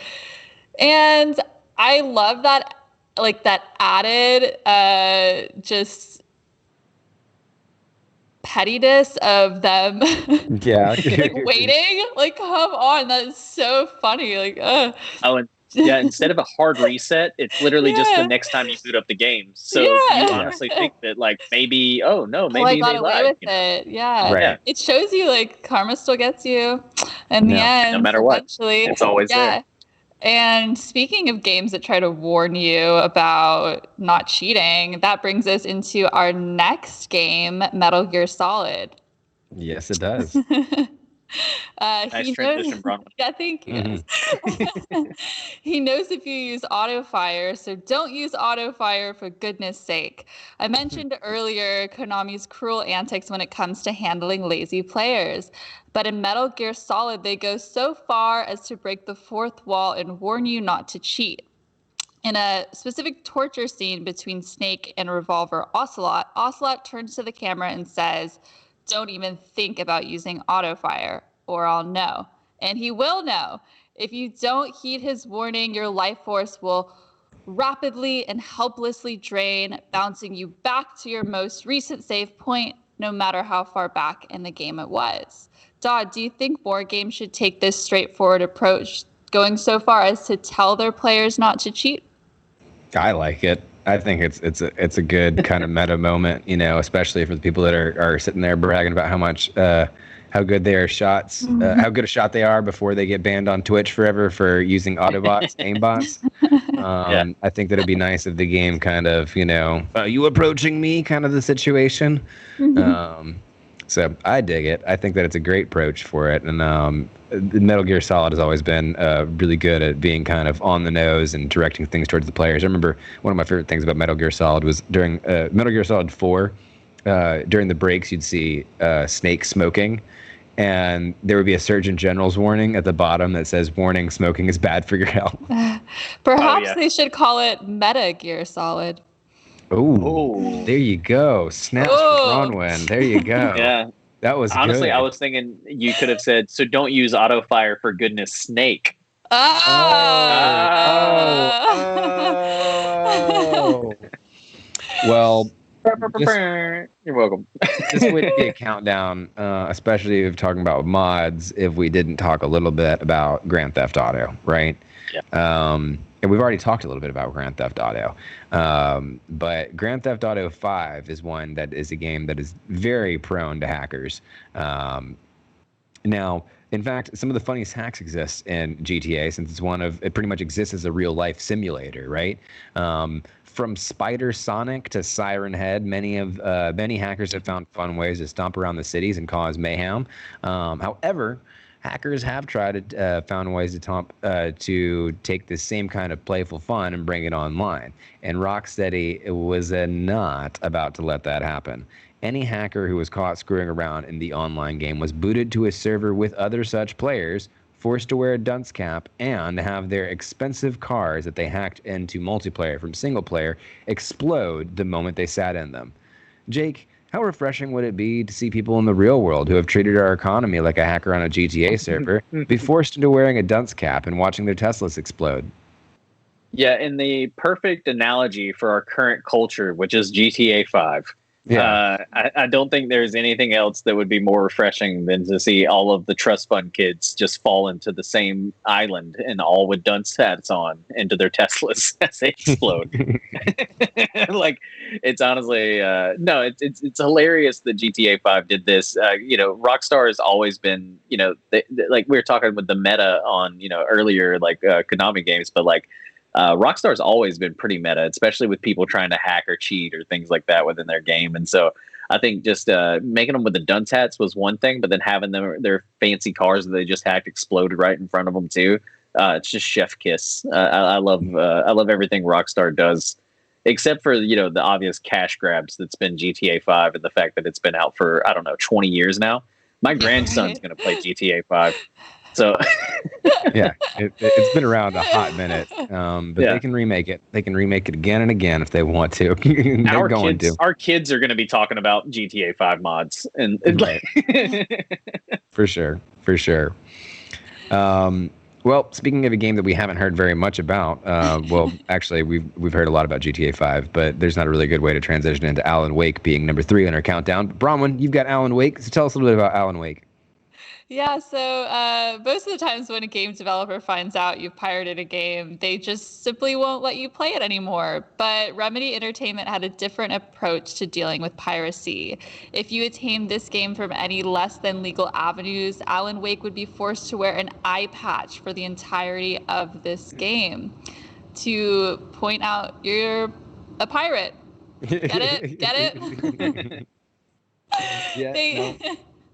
D: and I love that, like that added just pettiness of them like waiting. Like, come on, that is so funny. Like,
C: and instead of a hard reset, it's literally just the next time you boot up the game. So you honestly think that like maybe I got
D: away with it. Right. It shows you like karma still gets you in the end,
C: no matter what.
D: Eventually.
C: It's always there.
D: And speaking of games that try to warn you about not cheating, that brings us into our next game, Metal Gear Solid.
A: Yes, it does.
C: Nice transition, Bron.
D: Yeah, thank you. Mm-hmm. He knows if you use auto fire, so don't use auto fire for goodness sake. I mentioned earlier Konami's cruel antics when it comes to handling lazy players. But in Metal Gear Solid, they go so far as to break the fourth wall and warn you not to cheat. In a specific torture scene between Snake and Revolver Ocelot, Ocelot turns to the camera and says, "Don't even think about using auto fire, or I'll know." And he will know. If you don't heed his warning, your life force will rapidly and helplessly drain, bouncing you back to your most recent save point, no matter how far back in the game it was. Dodd, do you think more games should take this straightforward approach, going so far as to tell their players not to cheat?
A: I like it. I think it's a good kind of meta moment, especially for the people that are sitting there bragging about how good their shots, how good a shot they are before they get banned on Twitch forever for using Autobots, aimbots. I think that it'd be nice if the game kind of, are you approaching me kind of the situation. So I dig it. I think that it's a great approach for it. And Metal Gear Solid has always been really good at being kind of on the nose and directing things towards the players. I remember one of my favorite things about Metal Gear Solid was during Metal Gear Solid 4, during the breaks, you'd see Snake smoking. And there would be a Surgeon General's warning at the bottom that says, "Warning, smoking is bad for your health."
D: Perhaps they should call it Meta Gear Solid.
A: Oh, there you go. Snaps for Bronwyn. There you go.
C: Yeah.
A: That was
C: honestly,
A: good.
C: I was thinking you could have said, "So don't use auto fire for goodness Snake."
A: Well,
C: you're welcome.
A: This would be a countdown, especially if talking about mods, if we didn't talk a little bit about Grand Theft Auto, right?
C: Yeah.
A: And we've already talked a little bit about Grand Theft Auto. But Grand Theft Auto 5 is one that is a game that is very prone to hackers. Now, in fact, some of the funniest hacks exist in GTA, since it pretty much exists as a real life simulator, right? From Spider Sonic to Siren Head, many hackers have found fun ways to stomp around the cities and cause mayhem. However, hackers have found ways to take the same kind of playful fun and bring it online. And Rocksteady was not about to let that happen. Any hacker who was caught screwing around in the online game was booted to a server with other such players, forced to wear a dunce cap, and have their expensive cars that they hacked into multiplayer from single player explode the moment they sat in them. Jake, how refreshing would it be to see people in the real world who have treated our economy like a hacker on a GTA server be forced into wearing a dunce cap and watching their Teslas explode?
C: Yeah, and the perfect analogy for our current culture, which is GTA 5.
A: Yeah.
C: I don't think there's anything else that would be more refreshing than to see all of the trust fund kids just fall into the same island and all with dunce hats on into their Teslas as they explode. Like, it's honestly no, it's hilarious that GTA 5 did this. Rockstar has always been, like we were talking with the meta on, earlier, like Konami games, but like. Rockstar's always been pretty meta, especially with people trying to hack or cheat or things like that within their game. And so I think just making them with the dunce hats was one thing, but then having their fancy cars that they just hacked exploded right in front of them too. It's just chef kiss. I love everything Rockstar does, except for the obvious cash grabs that's been GTA 5 and the fact that it's been out for 20 years now. My grandson's gonna play GTA 5. So
A: Yeah, it's been around a hot minute, but they can remake it. They can remake it again and again if they want to. They're going to.
C: Our kids are going to be talking about GTA 5 mods, and
A: right. For sure. Well, speaking of a game that we haven't heard very much about, well, actually, we've heard a lot about GTA 5, but there's not a really good way to transition into Alan Wake being number 3 on our countdown. Bronwyn, you've got Alan Wake, so tell us a little bit about Alan Wake.
D: Yeah, so most of the times when a game developer finds out you've pirated a game, they just simply won't let you play it anymore. But Remedy Entertainment had a different approach to dealing with piracy. If you attained this game from any less than legal avenues, Alan Wake would be forced to wear an eye patch for the entirety of this game to point out you're a pirate. Get it? Get it?
A: Yeah.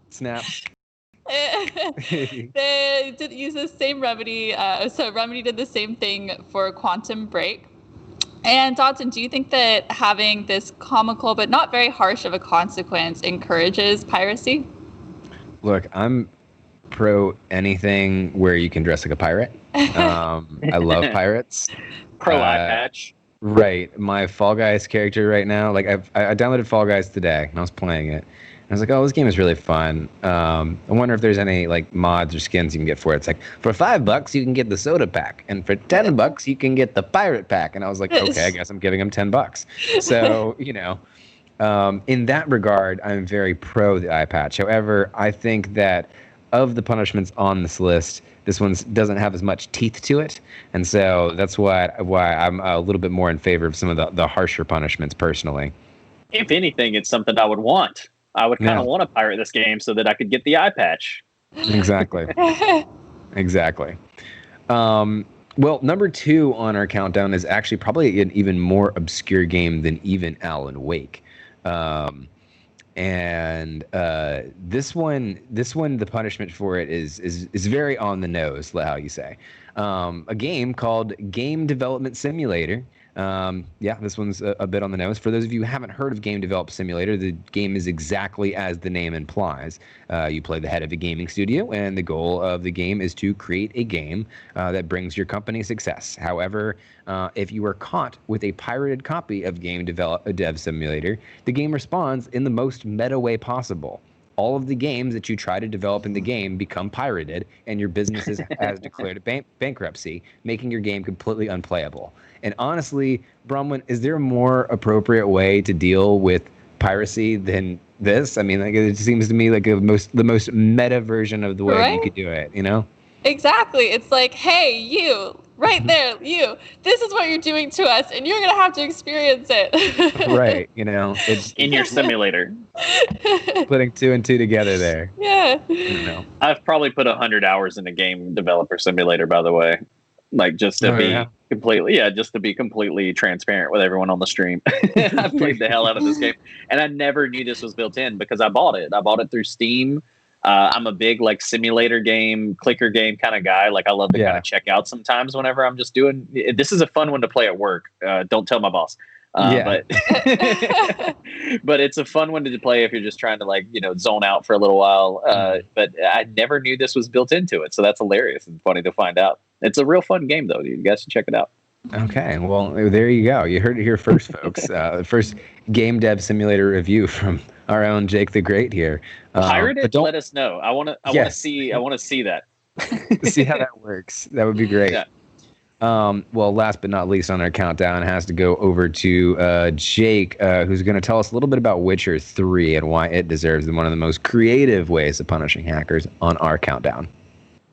A: Snap.
D: They did use the same remedy. So Remedy did the same thing for Quantum Break. And Dodson, do you think that having this comical but not very harsh of a consequence encourages piracy?
A: Look, I'm pro anything where you can dress like a pirate. I love pirates.
C: Pro eye patch.
A: Right. My Fall Guys character right now, like I downloaded Fall Guys today and I was playing it. I was like, oh, this game is really fun. I wonder if there's any like mods or skins you can get for it. It's like, for $5 you can get the soda pack, and for $10 you can get the pirate pack. And I was like, okay, I guess I'm giving him $10. So in that regard, I'm very pro the eye patch. However, I think that of the punishments on this list, this one doesn't have as much teeth to it, and so that's why I'm a little bit more in favor of some of the harsher punishments personally.
C: If anything, it's something I would want. I would kind of want to pirate this game so that I could get the eye patch.
A: Exactly. Well, number 2 on our countdown is actually probably an even more obscure game than even Alan Wake. And this one, the punishment for it is very on the nose, how you say. A game called Game Development Simulator. This one's a bit on the nose. For those of you who haven't heard of Game Development Simulator, the game is exactly as the name implies. You play the head of a gaming studio, and the goal of the game is to create a game that brings your company success. However, if you are caught with a pirated copy of Game Dev Simulator, the game responds in the most meta way possible. All of the games that you try to develop in the game become pirated, and your business has declared bankruptcy, making your game completely unplayable. And honestly, Bronwyn, is there a more appropriate way to deal with piracy than this? I mean, like, it seems to me like the most meta version of the way you could do it,
D: Exactly. It's like, hey, you, right there, you, this is what you're doing to us, and you're going to have to experience it.
A: Right. It's
C: in your simulator.
A: Putting 2 and 2 together there.
D: Yeah.
C: I've probably put 100 hours in a Game Developer Simulator, by the way. Like, just to be completely transparent with everyone on the stream. I've played the hell out of this game, and I never knew this was built in because I bought it. I bought it through Steam. I'm a big like simulator game, clicker game kind of guy. Like, I love to kind of check out sometimes whenever I'm just doing. This is a fun one to play at work. Don't tell my boss. But it's a fun one to play if you're just trying to zone out for a little while. But I never knew this was built into it, so that's hilarious and funny to find out. It's a real fun game, though. You guys should check it out.
A: Okay, well, there you go. You heard it here first, folks. First Game Dev Simulator review from our own Jake the Great here.
C: Pirate it. Let us know. I want to see. I want to see that.
A: See how that works. That would be great. Yeah. Well, last but not least on our countdown has to go over to Jake, who's going to tell us a little bit about Witcher 3 and why it deserves one of the most creative ways of punishing hackers on our countdown.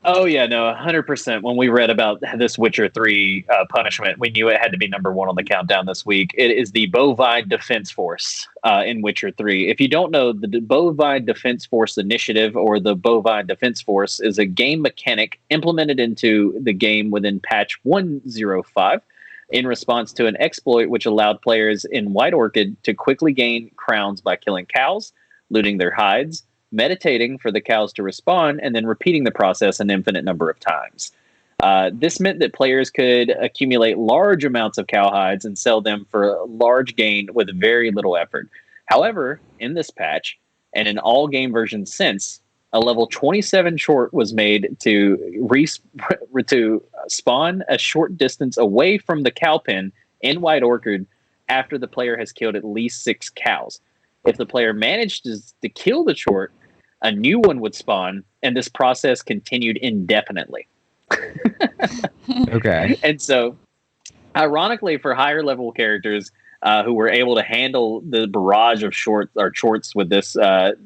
C: Oh, yeah, no, 100%. When we read about this Witcher 3 punishment, we knew it had to be number one on the countdown this week. It is the Bovine Defense Force in Witcher 3. If you don't know, the Bovine Defense Force Initiative, or the Bovine Defense Force, is a game mechanic implemented into the game within patch 105 in response to an exploit which allowed players in White Orchid to quickly gain crowns by killing cows, looting their hides, meditating for the cows to respawn, and then repeating the process an infinite number of times. This meant that players could accumulate large amounts of cow hides and sell them for a large gain with very little effort. However, in this patch, and in all game versions since, a level 27 short was made to spawn a short distance away from the cow pen in White Orchid after the player has killed at least 6 cows. If the player managed to kill the short, a new one would spawn, and this process continued indefinitely.
A: Okay.
C: And so, ironically, for higher level characters who were able to handle the barrage of shorts with this,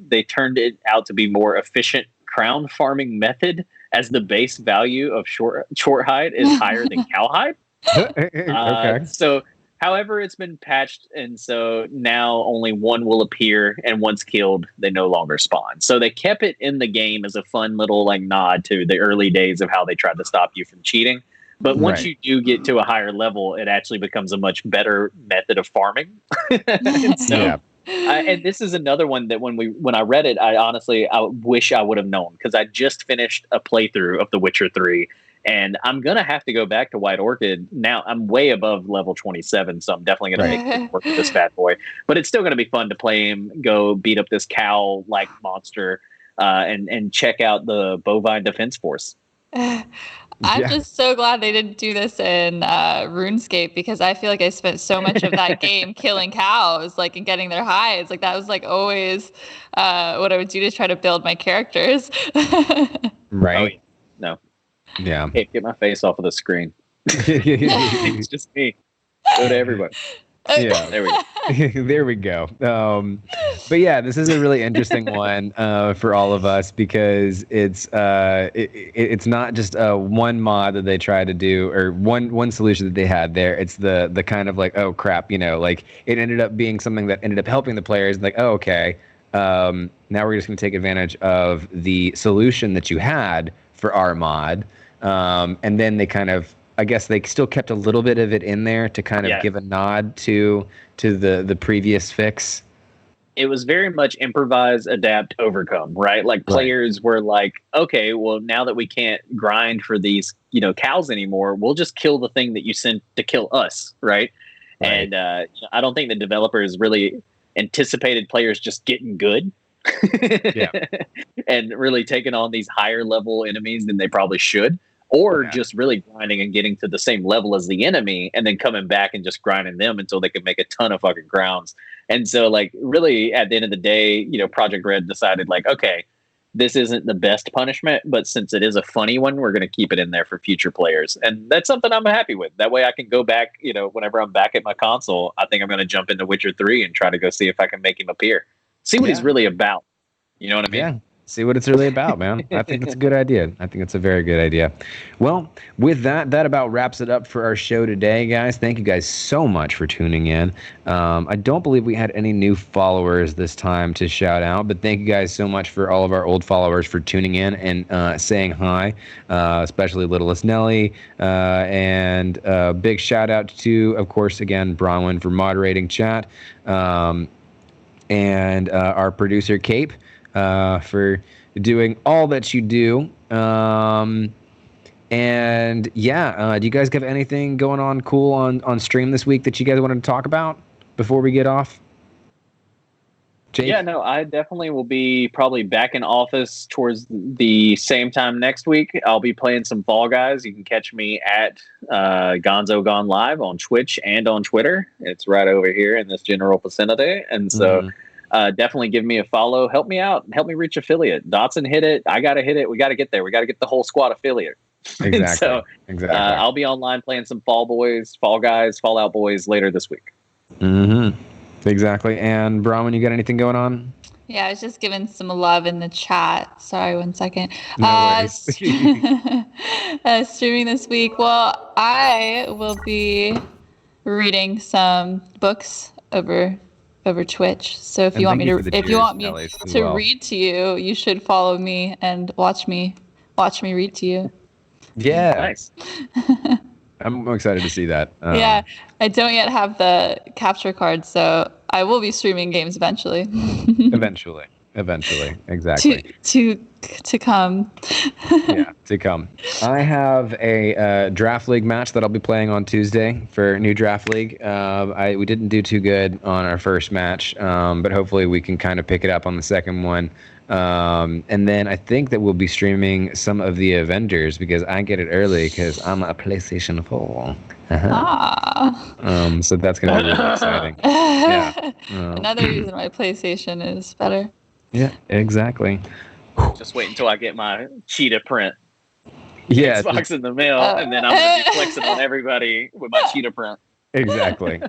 C: they turned it out to be more efficient crown farming method, as the base value of short hide is higher than cow hide.
A: Okay.
C: So, however, it's been patched, and so now only one will appear, and once killed, they no longer spawn. So they kept it in the game as a fun little nod to the early days of how they tried to stop you from cheating. But once you do get to a higher level, it actually becomes a much better method of farming. And this is another one that when I read it, I wish I would have known, because I just finished a playthrough of The Witcher 3. And I'm going to have to go back to White Orchid. Now, I'm way above level 27, so I'm definitely going to make work with this bad boy. But it's still going to be fun to play him, go beat up this cow-like monster, and check out the Bovine Defense Force.
D: I'm just so glad they didn't do this in RuneScape, because I feel like I spent so much of that game killing cows, and getting their hides. That was always what I would do to try to build my characters.
A: Right.
C: Oh, no.
A: Yeah.
C: Hey, get my face off of the screen. It's just me. Go to everybody.
A: Yeah,
C: there we go.
A: There we go. But yeah, this is a really interesting one for all of us, because it's not just one mod that they try to do, or one solution that they had there. It's the kind of oh crap, it ended up being something that ended up helping the players. Oh, okay, now we're just going to take advantage of the solution that you had for our mod, and then they kind of, I guess they still kept a little bit of it in there to kind of give a nod to the previous fix.
C: It was very much improvise, adapt, overcome, right? Players were okay, well, now that we can't grind for these, cows anymore, we'll just kill the thing that you sent to kill us, right? And I don't think the developers really anticipated players just getting good. And really taking on these higher level enemies than they probably should. Or just really grinding and getting to the same level as the enemy, and then coming back and just grinding them until they could make a ton of fucking crowns. And so, really, at the end of the day, Project Red decided, okay, this isn't the best punishment, but since it is a funny one, we're going to keep it in there for future players. And that's something I'm happy with. That way I can go back, whenever I'm back at my console, I think I'm going to jump into Witcher 3 and try to go see if I can make him appear. See what he's really about. You know what I mean?
A: Yeah. See what it's really about, man. I think it's a good idea. I think it's a very good idea. Well, with that about wraps it up for our show today, guys. Thank you guys so much for tuning in. I don't believe we had any new followers this time to shout out, but thank you guys so much for all of our old followers for tuning in and saying hi, especially Littlest Nelly. And big shout out to, of course, again, Bronwyn for moderating chat. And our producer, Cape, for doing all that you do. Do you guys have anything going on cool on stream this week that you guys wanted to talk about before we get off? Jake? Yeah,
C: no, I definitely will be probably back in office towards the same time next week. I'll be playing some Fall Guys. You can catch me at Gonzo Gone Live on Twitch and on Twitter. It's right over here in this general vicinity. And so definitely give me a follow. Help me out. Help me reach affiliate. Dotson hit it. I got to hit it. We got to get there. We got to get the whole squad affiliate.
A: Exactly.
C: So
A: exactly.
C: I'll be online playing some Fall Guys, Fallout Boys later this week.
A: Exactly. And Bron, you got anything going on?
D: Yeah, I was just giving some love in the chat. Sorry, 1 second.
A: No worries.
D: Streaming this week. Well, I will be reading some books over Twitch. So if
A: And
D: you want
A: thank
D: me
A: you
D: to,
A: for the
D: if you
A: cheers,
D: want me
A: Ellis, as
D: to
A: well.
D: read to you, you should follow me and watch me read to you.
A: Yeah.
C: Nice.
A: I'm excited to see that.
D: Yeah, I don't yet have the capture card, so I will be streaming games eventually.
A: Eventually. Exactly.
D: To come.
A: Yeah, to come. I have a draft league match that I'll be playing on Tuesday for new draft league. We didn't do too good on our first match, but hopefully we can kind of pick it up on the second one. And then I think that we'll be streaming some of the Avengers because I get it early because I'm a PlayStation 4. So that's going to be really exciting. Yeah.
D: Another reason why PlayStation is better.
A: Yeah, exactly.
C: Just wait until I get my cheetah print
A: Yeah,
C: Xbox in the mail, and then I'm going to be flexing on everybody with my cheetah print.
A: exactly.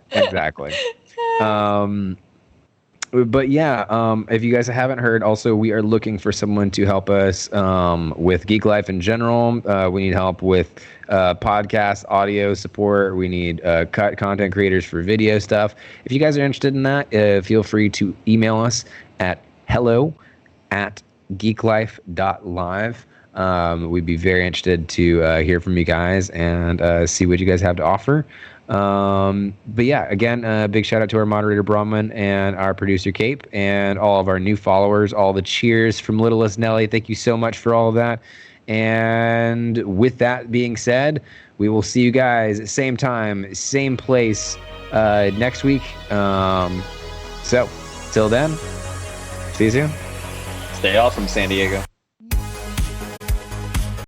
A: But yeah, if you guys haven't heard, also we are looking for someone to help us with Geeklife in general. We need help with podcast audio support. We need content creators for video stuff. If you guys are interested in that, feel free to email us at hello@geeklife.live. We'd be very interested to hear from you guys and see what you guys have to offer. But yeah, again, big shout out to our moderator Bronman and our producer Cape and all of our new followers, all the cheers from Littlest Nelly. Thank you so much for all of that. And with that being said, we will see you guys same time, same place next week. So till then, see you soon.
C: Stay awesome, San Diego.